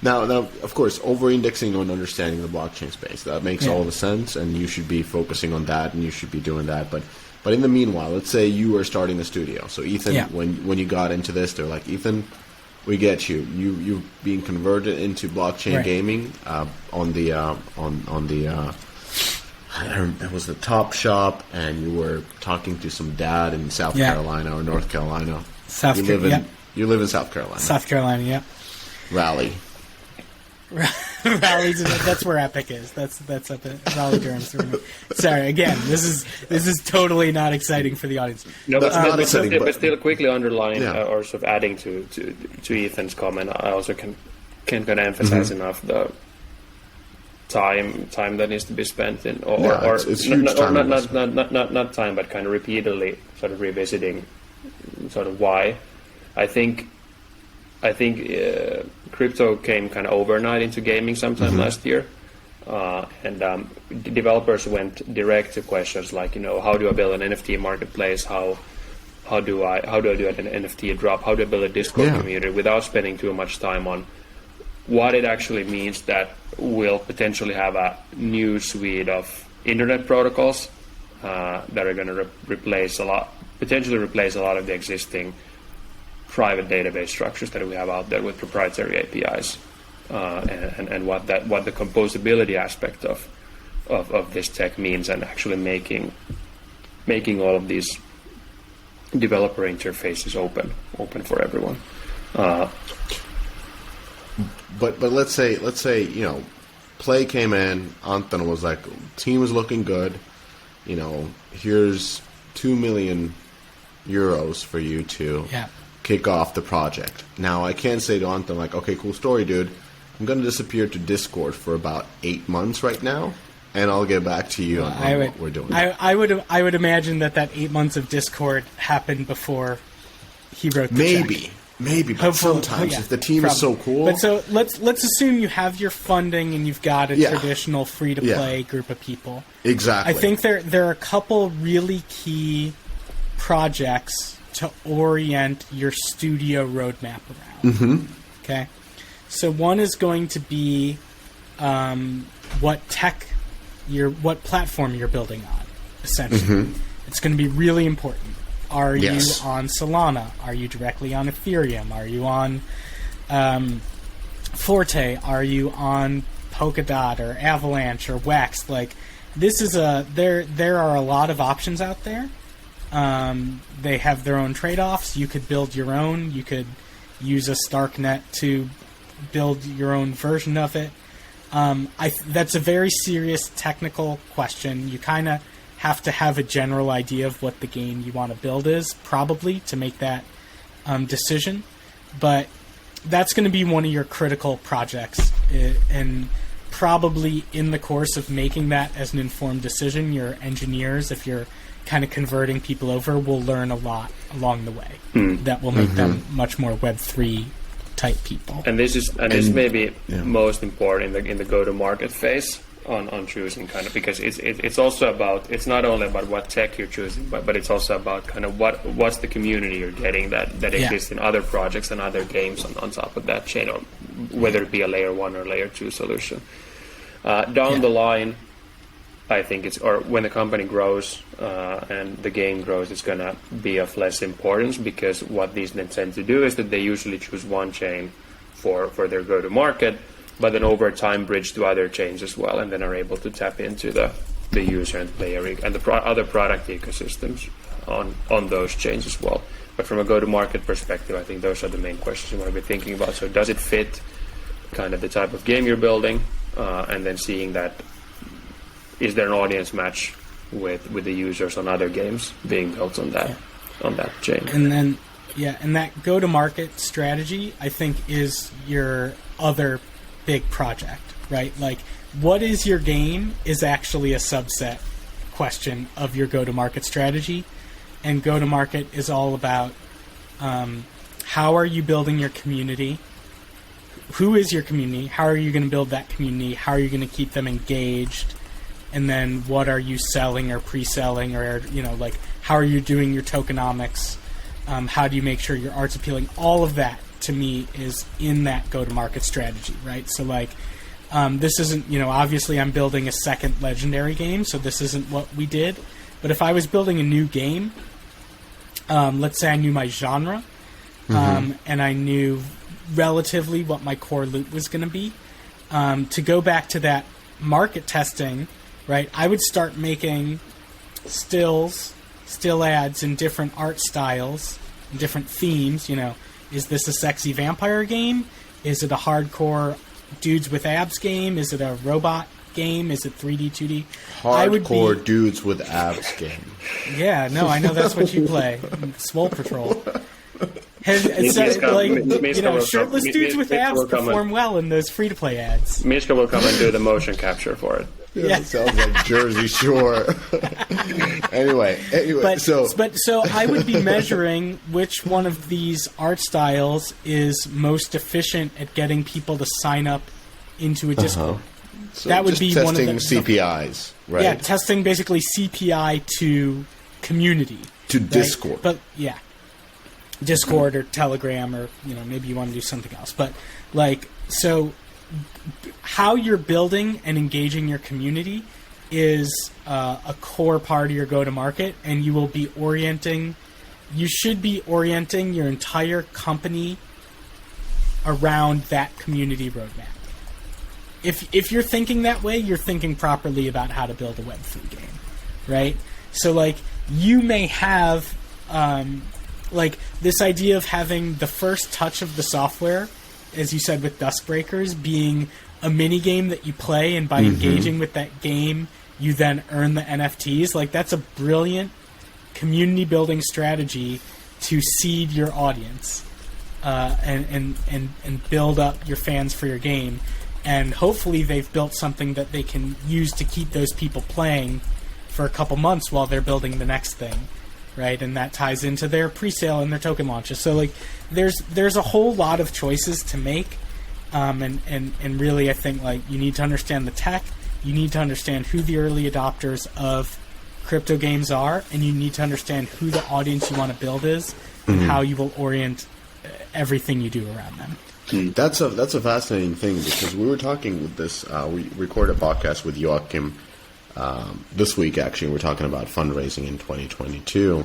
Now, of course, over-indexing on understanding the blockchain space, that makes all the sense, and you should be focusing on that, and you should be doing that. But in the meanwhile, let's say you are starting a studio. So, Ethan, when you got into this, they're like, Ethan, we get you. You've being converted into blockchain gaming on the it was the Top Shop, and you were talking to some dad in South Carolina or North Carolina. You live in South Carolina. South Carolina, yeah. Raleigh. Raleigh's that's where Epic is. That's up at Raleigh, Durham. Sorry, again, this is totally not exciting for the audience. No, but still quickly underlying or sort of adding to Ethan's comment, I also can't emphasize enough the time that needs to be spent in, it's huge time. Not time, but kind of repeatedly sort of revisiting sort of why. I think crypto came kind of overnight into gaming sometime last year, and developers went direct to questions like, how do I build an NFT marketplace? How do I do an NFT drop? How do I build a Discord community without spending too much time on what it actually means that will potentially have a new suite of internet protocols that are going to potentially replace a lot of the existing private database structures that we have out there with proprietary APIs, and what the composability aspect of this tech means, and actually making all of these developer interfaces open for everyone. But let's say play came in. Anton was like, team is looking good. Here's 2 million euros for you to kick off the project. Now, I can't say to Anton, like, okay, cool story, dude. I'm going to disappear to Discord for about 8 months right now, and I'll get back to you on what we're doing. I would imagine that 8 months of Discord happened before he wrote the check. Maybe, but sometimes if the team is so cool. But so let's assume you have your funding and you've got a traditional free-to-play group of people. Exactly. I think there are a couple really key projects to orient your studio roadmap around. Mm-hmm. Okay? So one is going to be what platform you're building on, essentially. Mm-hmm. It's going to be really important. Are you on Solana? Are you directly on Ethereum? Are you on Forte? Are you on Polkadot or Avalanche or Wax? Like, this is there are a lot of options out there. They have their own trade-offs. You could build your own. You could use a Starknet to build your own version of it. That's a very serious technical question. You kind of have to have a general idea of what the game you want to build is, probably, to make that decision. But that's going to be one of your critical projects. And probably in the course of making that as an informed decision, your engineers, if you're kind of converting people over, will learn a lot along the way. That will make them much more Web3 type people. And this may be most important in the go-to-market phase on choosing kind of, because it's also about, it's not only about what tech you're choosing, but it's also about kind of what's the community you're getting that exists in other projects and other games on top of that chain, or whether it be a layer 1 or layer 2 solution. Down the line, I think when the company grows and the game grows, it's going to be of less importance, because what these tend to do is that they usually choose one chain for their go-to-market, but then over time bridge to other chains as well, and then are able to tap into the user and player and the other product ecosystems on those chains as well. But from a go-to-market perspective, I think those are the main questions you want to be thinking about. So does it fit kind of the type of game you're building, and then seeing that, is there an audience match with the users on other games being built on that chain? And then and that go-to-market strategy, I think, is your other big project, right? Like, what is your game is actually a subset question of your go-to-market strategy, and go-to-market is all about how are you building your community? Who is your community? How are you going to build that community? How are you going to keep them engaged? And then what are you selling or pre-selling, or like, how are you doing your tokenomics? How do you make sure your art's appealing? All of that, to me, is in that go-to-market strategy, right? So, like, this isn't, obviously I'm building a second Legendary game, so this isn't what we did. But if I was building a new game, let's say I knew my genre, and I knew relatively what my core loot was going to be, to go back to that market testing, right, I would start making still ads in different art styles, and different themes, Is this a sexy vampire game? Is it a hardcore dudes with abs game? Is it a robot game? Is it 3D, 2D? Hardcore dudes with abs game. Yeah, no, I know that's what you play. Swole Patrol. Shirtless dudes with abs perform well in those free-to-play ads. Mishka will come and do the motion capture for it. Yeah, it sounds like Jersey Shore. Anyway, so I would be measuring which one of these art styles is most efficient at getting people to sign up into a Discord. So that would be testing one of the CPIs, right? Yeah, testing basically CPI to community to right? Discord. But yeah, Discord or Telegram, or maybe you want to do something else. But so. How you're building and engaging your community is a core part of your go-to-market, and you should be orienting your entire company around that community roadmap. If you're thinking that way, you're thinking properly about how to build a Web3 game, right? So, you may have, this idea of having the first touch of the software, as you said, with Duskbreakers, being a mini game that you play, and by engaging with that game, you then earn the NFTs. That's a brilliant community building strategy to seed your audience and build up your fans for your game. And hopefully they've built something that they can use to keep those people playing for a couple months while they're building the next thing, right? And that ties into their pre-sale and their token launches. So like, there's a whole lot of choices to make, and really I think like you need to understand the tech, you need to understand who the early adopters of crypto games are, and you need to understand who the audience you want to build is, and how you will orient everything you do around them. That's a fascinating thing, because we were talking with this. We recorded a podcast with Joachim this week. Actually, we're talking about fundraising in 2022,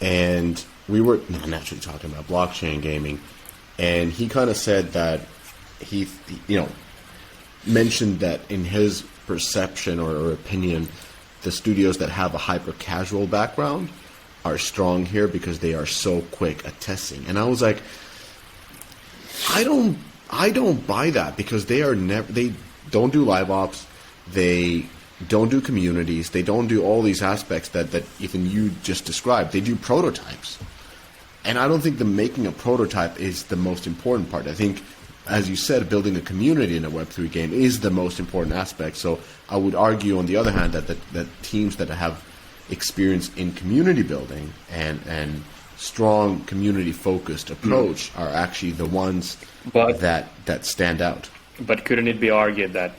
and we were naturally talking about blockchain gaming. And he kind of said that he mentioned that in his perception or opinion, the studios that have a hyper casual background are strong here because they are so quick at testing. And I was like, I don't buy that, because they don't do live ops, they don't do communities, they don't do all these aspects that even you just described. They do prototypes. And I don't think the making a prototype is the most important part. I think, as you said, building a community in a Web3 game is the most important aspect. So I would argue, on the other hand, that teams that have experience in community building and strong community-focused approach are actually the ones that stand out. But couldn't it be argued that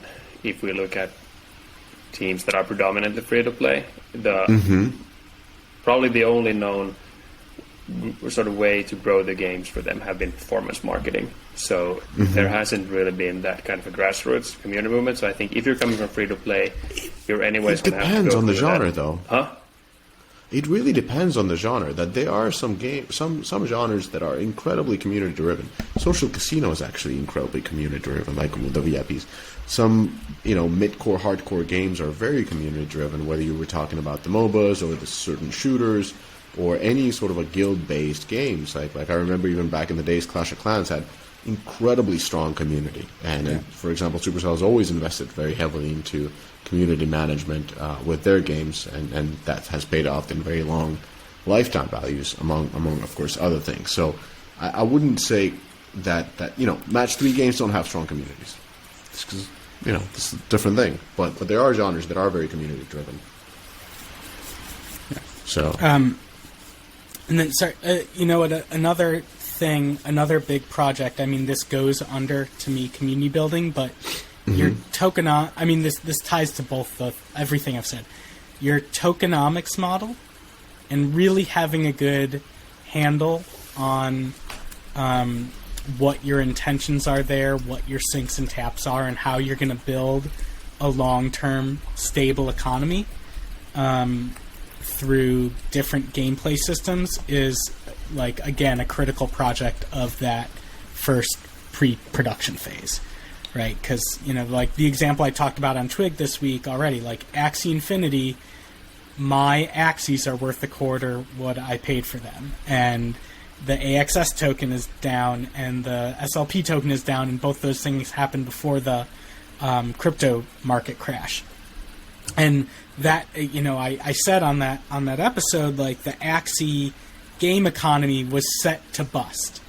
if we look at teams that are predominantly free-to-play, probably the only known sort of way to grow the games for them have been performance marketing. So there hasn't really been that kind of a grassroots community movement. So I think if you're coming from free-to-play, you're anyways going to have to go. It depends on the genre, though. Huh? It really depends on the genre. That there are some genres that are incredibly community driven. Social casino is actually incredibly community driven, like the VIPs. Some mid-core, hardcore games are very community driven. Whether you were talking about the MOBAs or the certain shooters or any sort of a guild based games, like I remember even back in the days, Clash of Clans had incredibly strong community. And for example, Supercell has always invested very heavily into community management with their games, and that has paid off in very long lifetime values among of course other things. So I wouldn't say that match 3 games don't have strong communities. It's because this is a different thing. But there are genres that are very community driven. Yeah. So and then sorry, another thing, another big project. I mean, this goes under, to me, community building, but your this ties to both everything I've said. Your tokenomics model, and really having a good handle on what your intentions are there, what your sinks and taps are, and how you're going to build a long-term stable economy through different gameplay systems is, like, again, a critical project of that first pre-production phase, right? Because, like the example I talked about on Twig this week already, like Axie Infinity, my Axies are worth a quarter what I paid for them. And the AXS token is down and the SLP token is down, and both those things happened before the crypto market crash. And that, I said on that episode, like, the Axie game economy was set to bust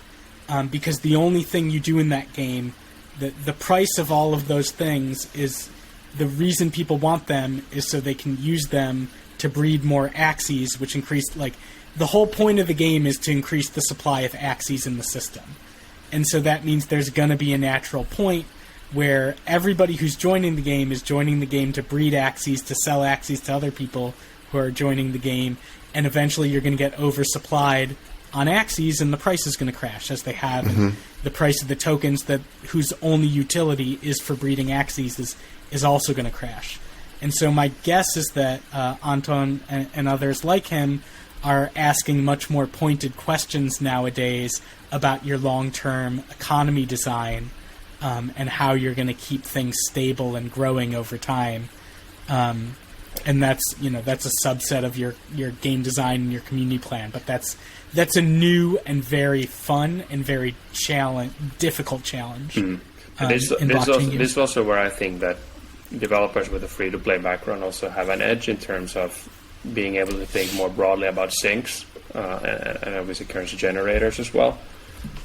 because the only thing you do in that game, the price of all of those things is, the reason people want them is so they can use them to breed more Axies, which increase, like, the whole point of the game is to increase the supply of Axies in the system. And so that means there's going to be a natural point where everybody who's joining the game is joining the game to breed Axies, to sell Axies to other people who are joining the game, and eventually you're going to get oversupplied on Axies, and the price is going to crash, as they have. And the price of the tokens whose only utility is for breeding Axies is also going to crash. And so my guess is that Anton and others like him are asking much more pointed questions nowadays about your long-term economy design, and how you're going to keep things stable and growing over time. And that's a subset of your game design and your community plan. But that's a new and very fun and very difficult challenge. This is also where I think that developers with a free-to-play background also have an edge in terms of being able to think more broadly about sinks and obviously currency generators as well.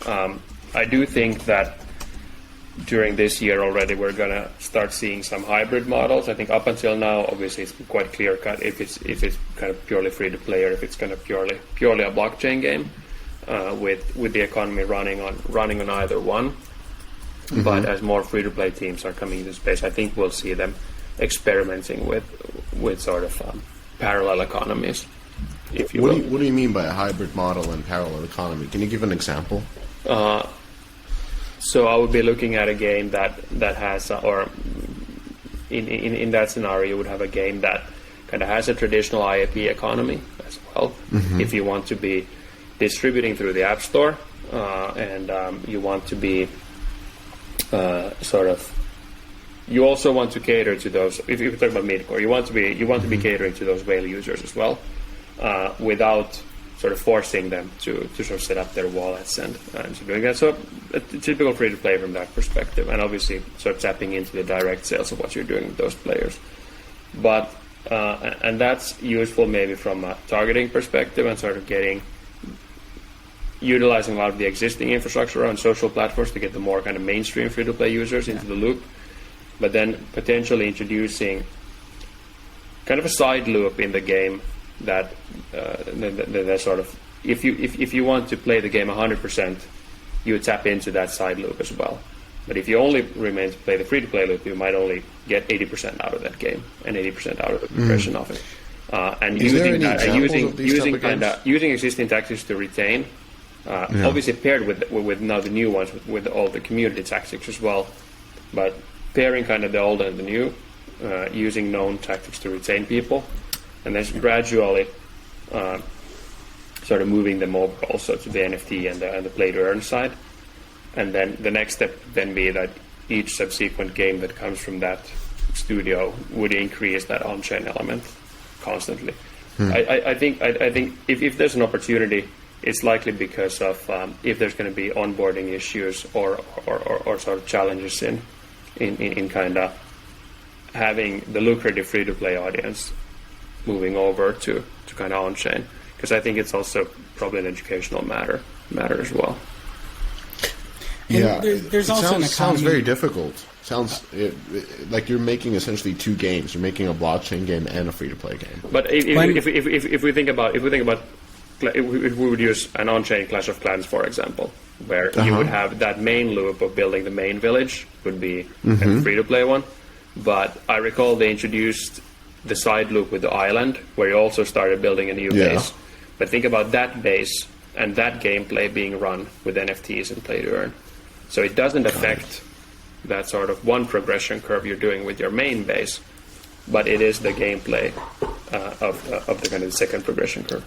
I do think that during this year already we're going to start seeing some hybrid models. I think up until now, obviously, it's quite clear cut if it's kind of purely free to play or if it's kind of purely a blockchain game with the economy running on either one. Mm-hmm. But as more free to play teams are coming into space, I think we'll see them experimenting with sort of parallel economies. If you will. What do you mean by a hybrid model and parallel economy? Can you give an example? So I would be looking at a game that has, or in that scenario, you would have a game that kind of has a traditional IAP economy as well. Mm-hmm. If you want to be distributing through the App Store, and you want to be you also want to cater to those. If you talk about midcore, you want to be mm-hmm. catering to those whale users as well, without sort of forcing them to sort of set up their wallets and so doing that. So a typical free to play from that perspective, and obviously sort of tapping into the direct sales of what you're doing with those players. But and that's useful maybe from a targeting perspective and sort of utilizing a lot of the existing infrastructure on social platforms to get the more kind of mainstream free to play users into the loop. But then potentially introducing kind of a side loop in the game that sort of if you want to play the game 100%, you would tap into that side loop as well. But if you only remain to play the free to play loop, you might only get 80% out of that game and 80% out of the progression of it. And using existing tactics to retain, obviously paired with now the new ones with all the community tactics as well, but pairing kind of the old and the new, using known tactics to retain people, and then gradually sort of moving them over also to the NFT and the play to earn side. And then the next step then be that each subsequent game that comes from that studio would increase that on-chain element constantly. I think if there's an opportunity, it's likely because of if there's going to be onboarding issues or sort of challenges in kind of having the lucrative free-to-play audience moving over to kind of on-chain, because I think it's also probably an educational matter as well. Yeah, there's also an economy. Sounds very difficult. Sounds like you're making essentially two games. You're making a blockchain game and a free-to-play game. But if we think about if we would use an on-chain Clash of Clans, for example, where you would have that main loop of building the main village would be a free-to-play one. But I recall they introduced the side loop with the island, where you also started building a new base. But think about that base and that gameplay being run with NFTs and play to earn. So it doesn't affect that sort of one progression curve you're doing with your main base, but it is the gameplay of the kind of second progression curve.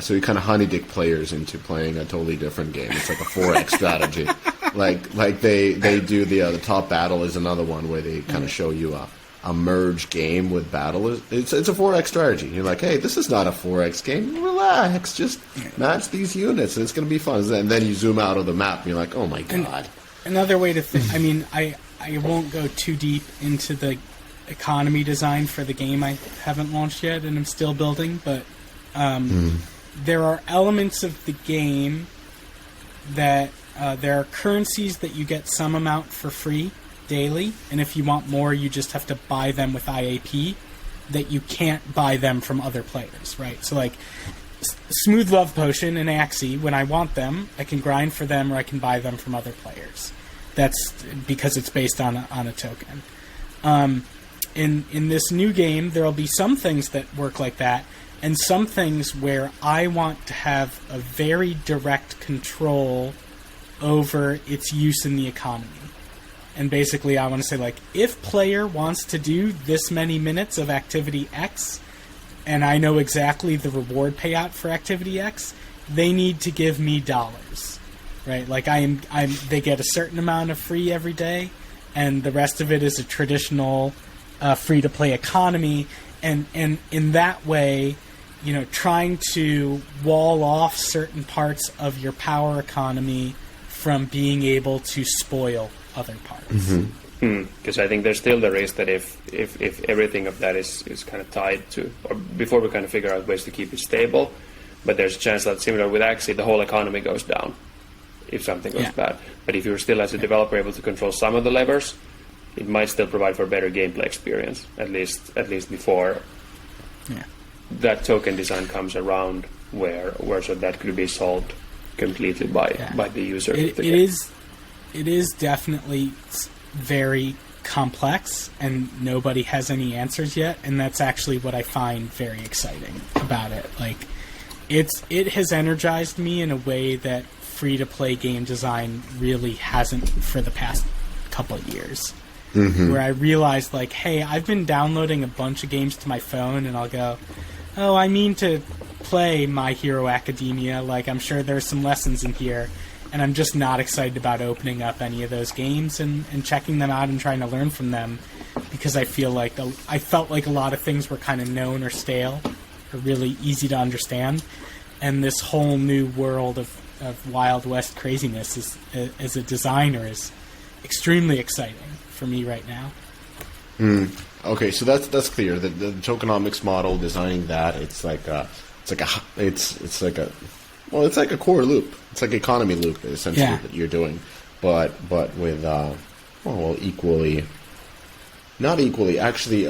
So you kind of honeydick players into playing a totally different game. It's like a 4X strategy. Like they do the top battle is another one where they kind of show you a merge game with battle. It's a 4X strategy. You're like, hey, this is not a 4X game. Relax, just match these units, and it's going to be fun. And then you zoom out of the map, and you're like, oh my god. Another way to think. I mean, I won't go too deep into the economy design for the game I haven't launched yet, and I'm still building. But there are elements of the game that there are currencies that you get some amount for free daily, and if you want more, you just have to buy them with IAP that you can't buy them from other players, right? So like Smooth Love Potion and Axie, when I want them, I can grind for them or I can buy them from other players. That's because it's based on a token. In this new game, there will be some things that work like that, and some things where I want to have a very direct control over its use in the economy. And basically, I want to say, like, if player wants to do this many minutes of activity X, and I know exactly the reward payout for activity X, they need to give me dollars, right? Like, they get a certain amount of free every day, and the rest of it is a traditional free-to-play economy. And in that way, trying to wall off certain parts of your power economy from being able to spoil other parts. Because I think there's still the risk that if everything of that is kind of tied to, or before we kind of figure out ways to keep it stable, but there's a chance that similar with Axie, the whole economy goes down if something goes bad. But if you're still as a developer able to control some of the levers, it might still provide for a better gameplay experience, at least before that token design comes around, where so that could be solved completely by the user. It is definitely very complex, and nobody has any answers yet, and that's actually what I find very exciting about it. Like, it has energized me in a way that free-to-play game design really hasn't for the past couple of years. Where I realized, like, hey, I've been downloading a bunch of games to my phone, and I'll go, oh, I mean to play My Hero Academia, like, I'm sure there's some lessons in here, and I'm just not excited about opening up any of those games and checking them out and trying to learn from them, because I felt like a lot of things were kind of known or stale or really easy to understand, and this whole new world of Wild West craziness as a designer is extremely exciting for me right now. Okay, so that's clear. The tokenomics model, designing that, it's like a core loop. It's like economy loop essentially that you're doing, but with not equally. Actually,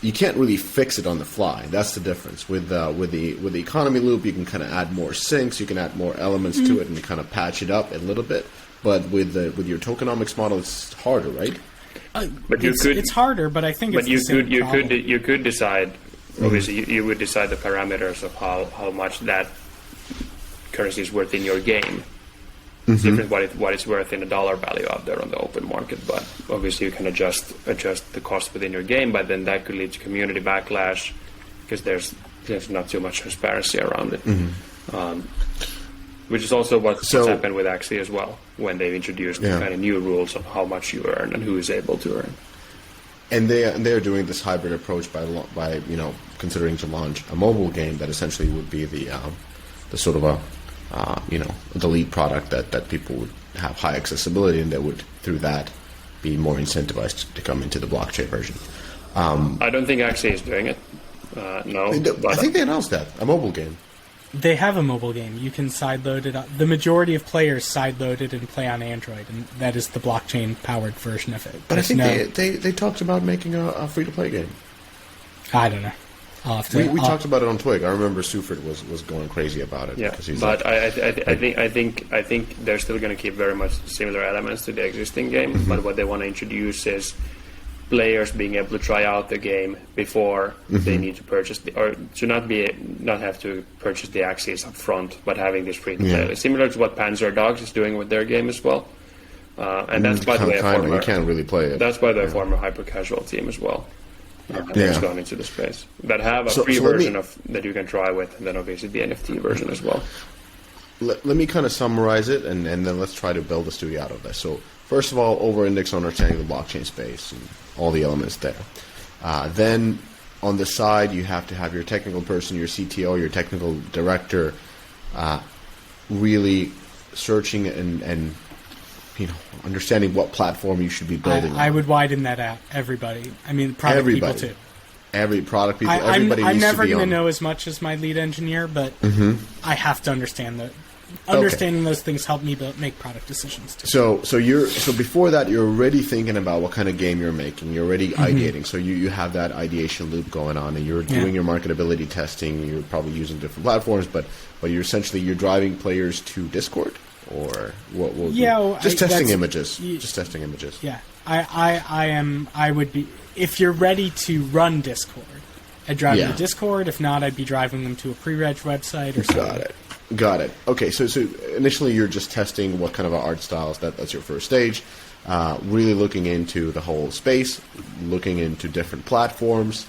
you can't really fix it on the fly. That's the difference. With the economy loop, you can kind of add more syncs, you can add more elements to it, and kind of patch it up a little bit. But with your tokenomics model, it's harder, right? But it's harder, but I think it's you could decide. Obviously, you would decide the parameters of how much that currency is worth in your game. It's different what it's worth in a dollar value out there on the open market. But obviously, you can adjust the cost within your game. But then that could lead to community backlash because there's not too much transparency around it. Which is also what's happened with Axie as well, when they've introduced kind of new rules of how much you earn and who is able to earn. And they're doing this hybrid approach by considering to launch a mobile game that essentially would be the sort of the lead product that people would have high accessibility, and that would through that be more incentivized to come into the blockchain version. I don't think Axie is doing it. No, I think they announced that a mobile game. They have a mobile game. You can sideload it. The majority of players sideload it and play on Android, and that is the blockchain-powered version of it. But I think they talked about making a free-to-play game. I don't know. We talked about it on Twig. I remember Sufert was going crazy about it. Yeah, but I think they're still going to keep very much similar elements to the existing game. But what they want to introduce is players being able to try out the game before they need to purchase or to not have to purchase the Axies up front, but having this free to play, similar to what Panzer Dogs is doing with their game as well. And that's by the way you can't really play it. That's by the former hyper casual team as well. That's gone into the space that have a free version of that you can try with, and then obviously the NFT version as well. Let me kind of summarize it, and then let's try to build a studio out of this. So first of all, over-index on understanding the blockchain space and all the elements there. Then on the side, you have to have your technical person, your CTO, your technical director, really searching and understanding what platform you should be building on. I would widen that out. Everybody. I mean, product people too. Every product people. Everybody needs to be on. I'm never going to know as much as my lead engineer, but I have to understand that. Understanding those things help me make product decisions too. So before that, you're already thinking about what kind of game you're making. You're already ideating. So you have that ideation loop going on, and you're doing your marketability testing. You're probably using different platforms, but you're driving players to Discord. Or what? Just testing images. Just testing images. Yeah, I would be. If you're ready to run Discord, I'd drive them to Discord. If not, I'd be driving them to a pre-reg website or something. Got it. Okay, so initially you're just testing what kind of art styles. That's your first stage. Really looking into the whole space, looking into different platforms.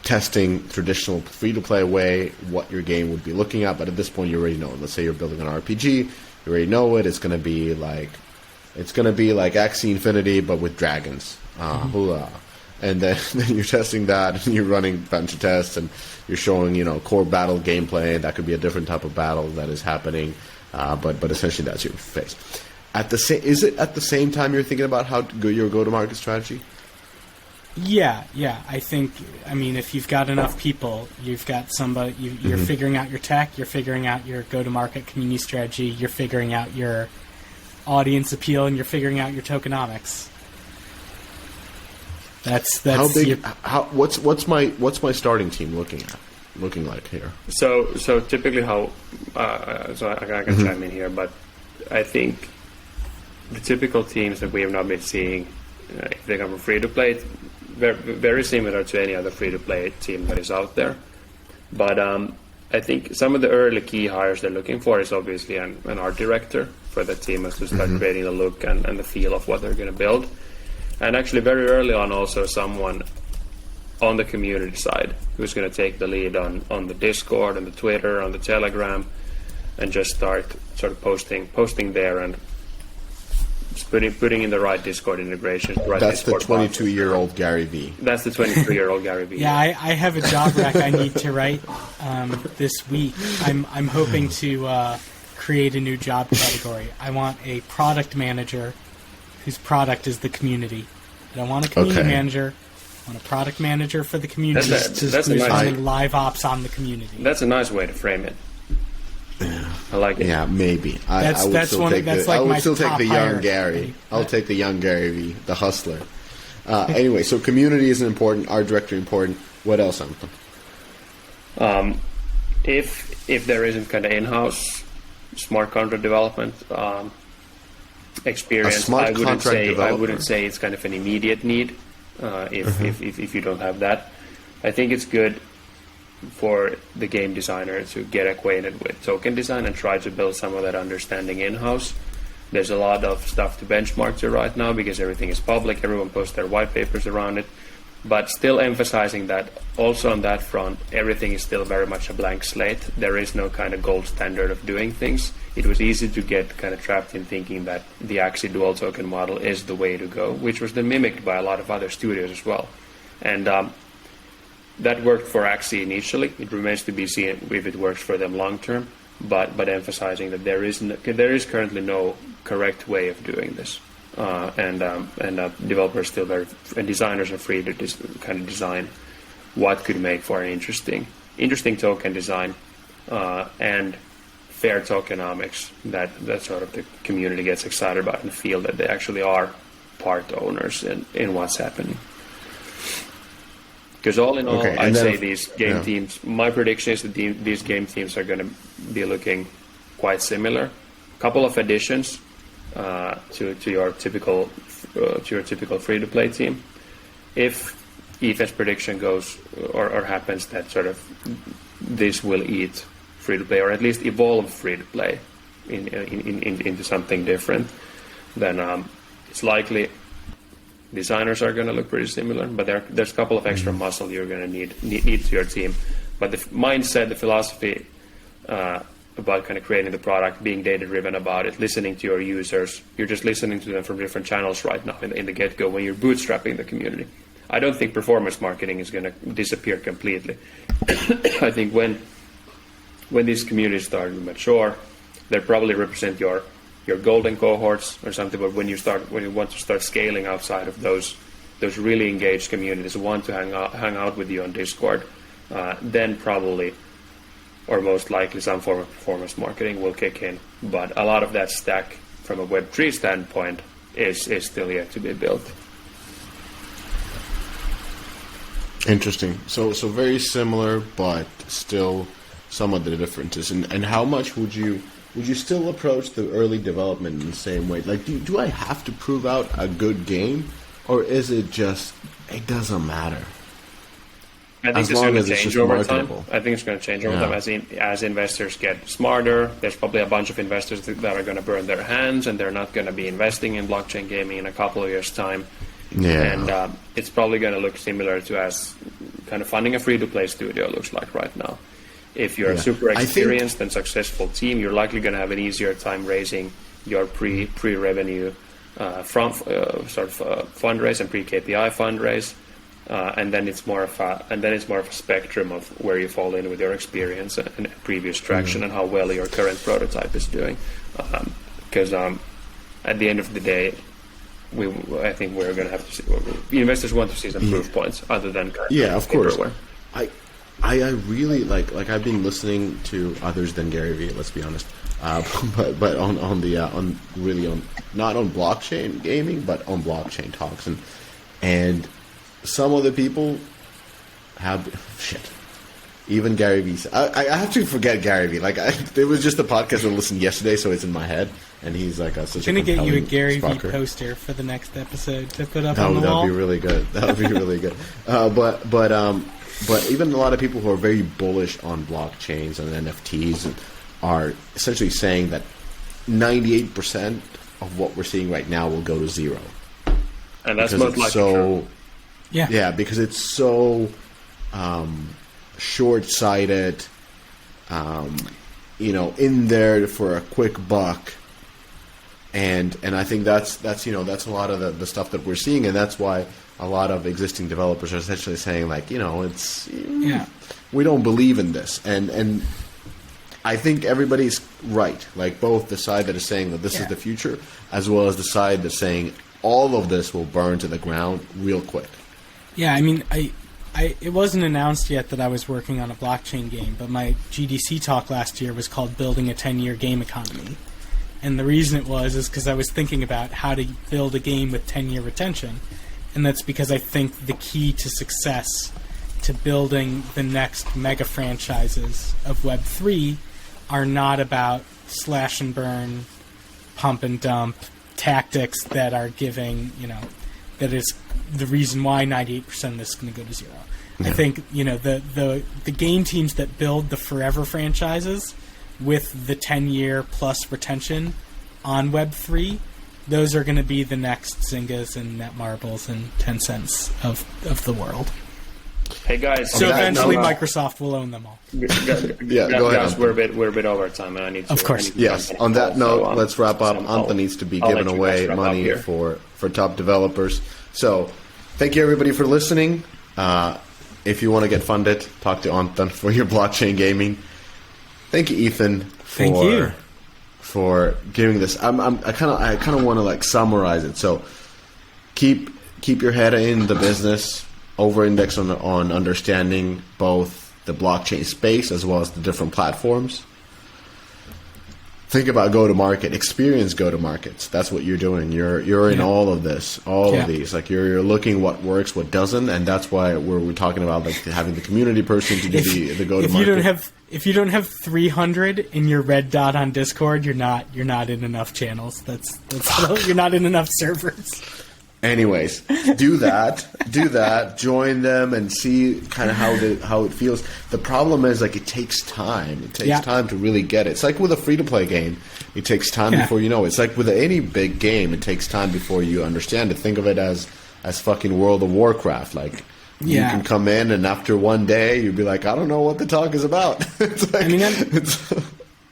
Testing traditional free-to-play way, what your game would be looking at, but at this point you already know. Let's say you're building an RPG, you already know it. It's going to be like Axie Infinity, but with dragons. Hula. And then you're testing that, and you're running a bunch of tests, and you're showing core battle gameplay, and that could be a different type of battle that is happening. But essentially that's your phase. Is it at the same time you're thinking about how your go-to-market strategy? Yeah. I think, if you've got enough people, you've got somebody, you're figuring out your tech, you're figuring out your go-to-market community strategy, you're figuring out your audience appeal, and you're figuring out your tokenomics. That's how big. What's my starting team looking like here? So typically how I can chime in here, but I think the typical teams that we have not been seeing, if they come from free to play, very, very similar to any other free to play team that is out there. But I think some of the early key hires they're looking for is obviously an art director for the team, as to start creating the look and the feel of what they're going to build. And actually very early on also someone on the community side who's going to take the lead on the Discord, on the Twitter, on the Telegram, and just start sort of posting there and putting in the right Discord integrations. That's the 22-year-old Gary V. That's the 22-year-old Gary V. Yeah, I have a job rec I need to write this week. I'm hoping to create a new job category. I want a product manager whose product is the community. I don't want a community manager. I want a product manager for the community who's running live ops on the community. That's a nice way to frame it. Yeah. I like it. Yeah, maybe. I would still take the young Gary. I'll take the young Gary V, the hustler. Anyway, so community is important, art director important. What else, Anton? If there isn't kind of in-house smart contract development experience, I wouldn't say it's kind of an immediate need. If you don't have that, I think it's good for the game designer to get acquainted with token design and try to build some of that understanding in-house. There's a lot of stuff to benchmark to right now because everything is public, everyone posts their white papers around it, but still emphasizing that also on that front, everything is still very much a blank slate. There is no kind of gold standard of doing things. It was easy to get kind of trapped in thinking that the Axie dual token model is the way to go, which was then mimicked by a lot of other studios as well. And that worked for Axie initially. It remains to be seen if it works for them long term, but emphasizing that there is currently no correct way of doing this, and developers and designers are free to kind of design what could make for an interesting token design and fair tokenomics that sort of the community gets excited about and feel that they actually are part owners in what's happening. Because all in all, I'd say these game teams, my prediction is that these game teams are going to be looking quite similar. A couple of additions to your typical free-to-play team. If Ethan's prediction goes or happens that sort of this will eat free-to-play, or at least evolve free-to-play into something different, then it's likely designers are going to look pretty similar, but there's a couple of extra muscle you're going to need to your team. But the mindset, the philosophy about kind of creating the product, being data-driven about it, listening to your users, you're just listening to them from different channels right now in the get-go when you're bootstrapping the community. I don't think performance marketing is going to disappear completely. I think when these communities start to mature, they probably represent your golden cohorts or something, but when you want to start scaling outside of those really engaged communities who want to hang out with you on Discord, then probably or most likely some form of performance marketing will kick in. But a lot of that stack from a Web3 standpoint is still yet to be built. Interesting. So very similar, but still some of the differences. And how much would you still approach the early development in the same way? Like, do I have to prove out a good game, or is it just it doesn't matter? I think it's going to change over time. I think it's going to change over time as investors get smarter. There's probably a bunch of investors that are going to burn their hands, and they're not going to be investing in blockchain gaming in a couple of years' time. Yeah. And it's probably going to look similar to as kind of funding a free-to-play studio looks like right now. If you're a super experienced and successful team, you're likely going to have an easier time raising your pre-revenue fundraise and pre-KPI fundraise. And then it's more of a spectrum of where you fall in with your experience and previous traction and how well your current prototype is doing. Because at the end of the day, I think we're going to have to see. Investors want to see some proof points other than of course. Everywhere. I really like I've been listening to others than Gary Vee. Let's be honest, but on not on blockchain gaming, but on blockchain talks, and some of the people have shit. Even Gary Vee. I have to forget Gary Vee. It was just a podcast I listened yesterday, so it's in my head. And he's like such a I'm going to get you a Gary Vee sparker. Poster for the next episode to put up on the wall. wall. That would be really good. That would be really good. But even a lot of people who are very bullish on blockchains and NFTs are essentially saying that 98% of what we're seeing right now will go to zero. And that's most likely true. Yeah, because it's so short-sighted, in there for a quick buck. And I think that's a lot of the stuff that we're seeing, and that's why a lot of existing developers are essentially saying we don't believe in this, and I think everybody's right. Like both the side that is saying that this is the future, as well as the side that's saying all of this will burn to the ground real quick. Yeah, I mean, it wasn't announced yet that I was working on a blockchain game, but my GDC talk last year was called Building a 10-Year Game Economy. And the reason it is because I was thinking about how to build a game with 10-year retention. And that's because I think the key to success to building the next mega franchises of Web3 are not about slash and burn, pump and dump tactics that are giving, that is the reason why 98% of this is going to go to zero. Yeah. I think, the game teams that build the forever franchises with the 10-year plus retention on Web3, those are going to be the next Zyngas and Netmarbles and Tencents of the world. Hey guys, so eventually Microsoft will own them all. Go ahead. Guys, we're a bit over time, and I need to. Of course, yes. On that note, let's wrap up. Anton needs to be giving away money for top developers. So, thank you everybody for listening. If you want to get funded, talk to Anton for your blockchain gaming. Thank you, Ethan. Thank you for giving this. I kind of want to summarize it. So, keep your head in the business. Over-index on understanding both the blockchain space as well as the different platforms. Think about go-to-market. Experience go-to-markets. That's what you're doing. You're in all of this, of these. You're looking what works, what doesn't, and that's why we're talking about having the community person to do the go-to-market. If you don't have 300 in your red dot on Discord, you're not in enough channels. That's you're not in enough servers. Anyways, do that, join them and see kind of how it feels. The problem is it takes time. It takes time to really get it. It's like with a free-to-play game. It takes time before you know it. It's like with any big game, it takes time before you understand it. Think of it as fucking World of Warcraft. You can come in and after one day, you'll be like, I don't know what the talk is about.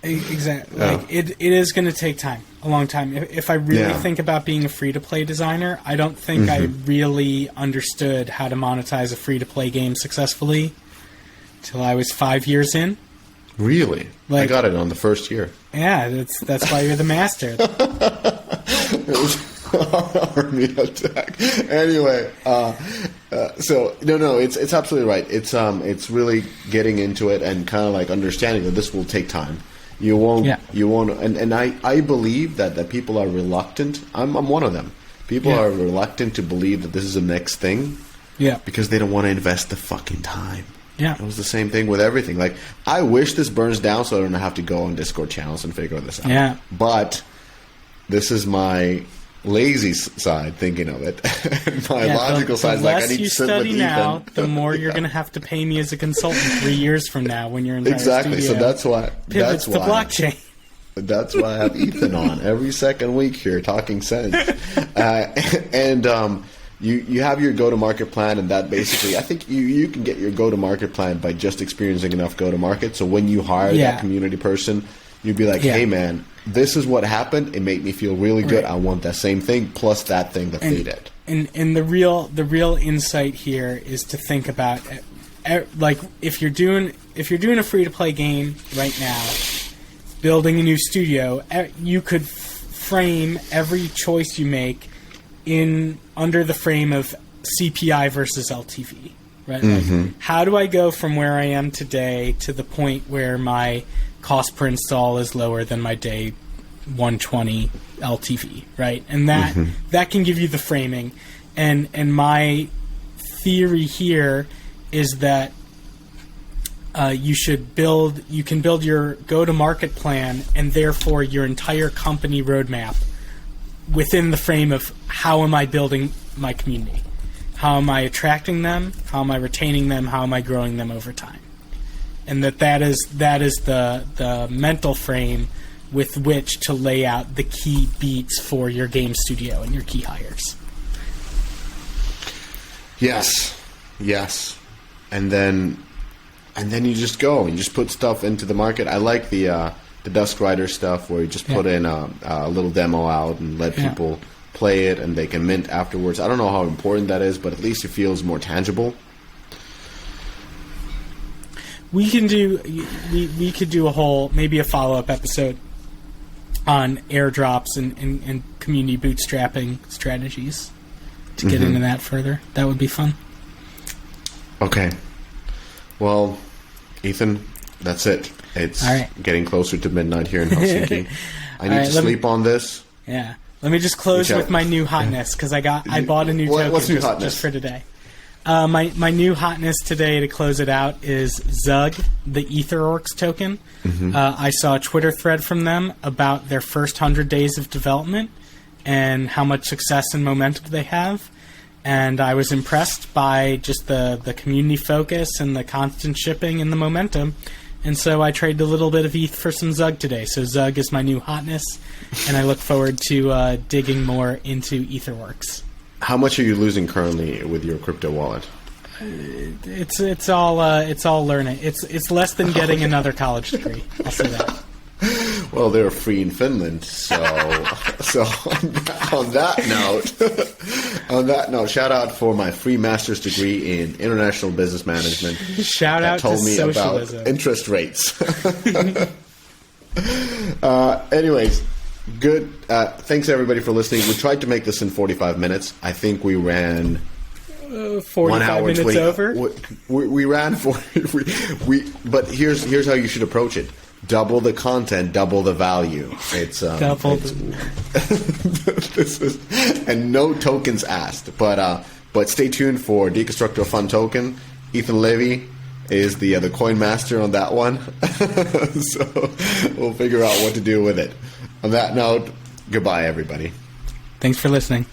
Exactly. It is going to take time, a long time. If I really think about being a free-to-play designer, I don't think I really understood how to monetize a free-to-play game successfully till I was 5 years in. Really? I got it on the first year. Yeah, that's why you're the master. It was army attack. Anyway, so no, it's absolutely right. It's really getting into it and kind of understanding that this will take time. You won't, and I believe that people are reluctant. I'm one of them. People are reluctant to believe that this is the next thing. Yeah. Because they don't want to invest the fucking time. Yeah. It was the same thing with everything. I wish this burns down so I don't have to go on Discord channels and figure this out. Yeah. But this is my lazy side thinking of it. My logical side is I need to sit with Ethan. The less you study now, the more you're going to have to pay me as a consultant 3 years from now when you're in exactly. So that's why pivots to blockchain. That's why I have Ethan on every second week here talking sense. You have your go-to-market plan, and that basically, I think you can get your go-to-market plan by just experiencing enough go-to-market. So when you hire that community person, you'd be like, hey man, this is what happened. It made me feel really good. I want that same thing plus that thing that they did. And the real insight here is to think about if you're doing a free to play game right now, building a new studio, you could frame every choice you make in under the frame of CPI versus LTV, right? Like, how do I go from where I am today to the point where my cost per install is lower than my day 120 LTV, right? And that can give you the framing. And my theory here is that you can build your go-to-market plan and therefore your entire company roadmap within the frame of how am I building my community? How am I attracting them? How am I retaining them? How am I growing them over time? And that is the mental frame with which to lay out the key beats for your game studio and your key hires. Yes. And then you just go. You just put stuff into the market. I like the Dusk Rider stuff where you just put in a little demo out and let people play it and they can mint afterwards. I don't know how important that is, but at least it feels more tangible. We could do a whole, maybe a follow-up episode on airdrops and community bootstrapping strategies to get into that further. That would be fun. Okay. Well, Ethan, that's it. It's getting closer to midnight here in Helsinki. I need to sleep on this. Yeah. Let me just close with my new hotness, because I bought a new token just for today. My new hotness today to close it out is Zug, the EtherOrcs token. I saw a Twitter thread from them about their first 100 days of development and how much success and momentum they have. And I was impressed by just the community focus and the constant shipping and the momentum. And so I traded a little bit of ETH for some Zug today. So Zug is my new hotness, and I look forward to digging more into EtherOrcs. How much are you losing currently with your crypto wallet? It's all learning. It's less than getting another college degree. I'll say that. Well, they're free in Finland, so on that note, shout out for my free master's degree in international business management. Shout out to socialism. About interest rates. Anyways, good. Thanks everybody for listening. We tried to make this in 45 minutes. I think we ran 45 minutes over. We ran 40. But here's how you should approach it. Double the content, double the value. It's double. And no tokens asked. But stay tuned for Deconstructor of Fun token. Ethan Levy is the coin master on that one. So we'll figure out what to do with it. On that note, goodbye, everybody. Thanks for listening.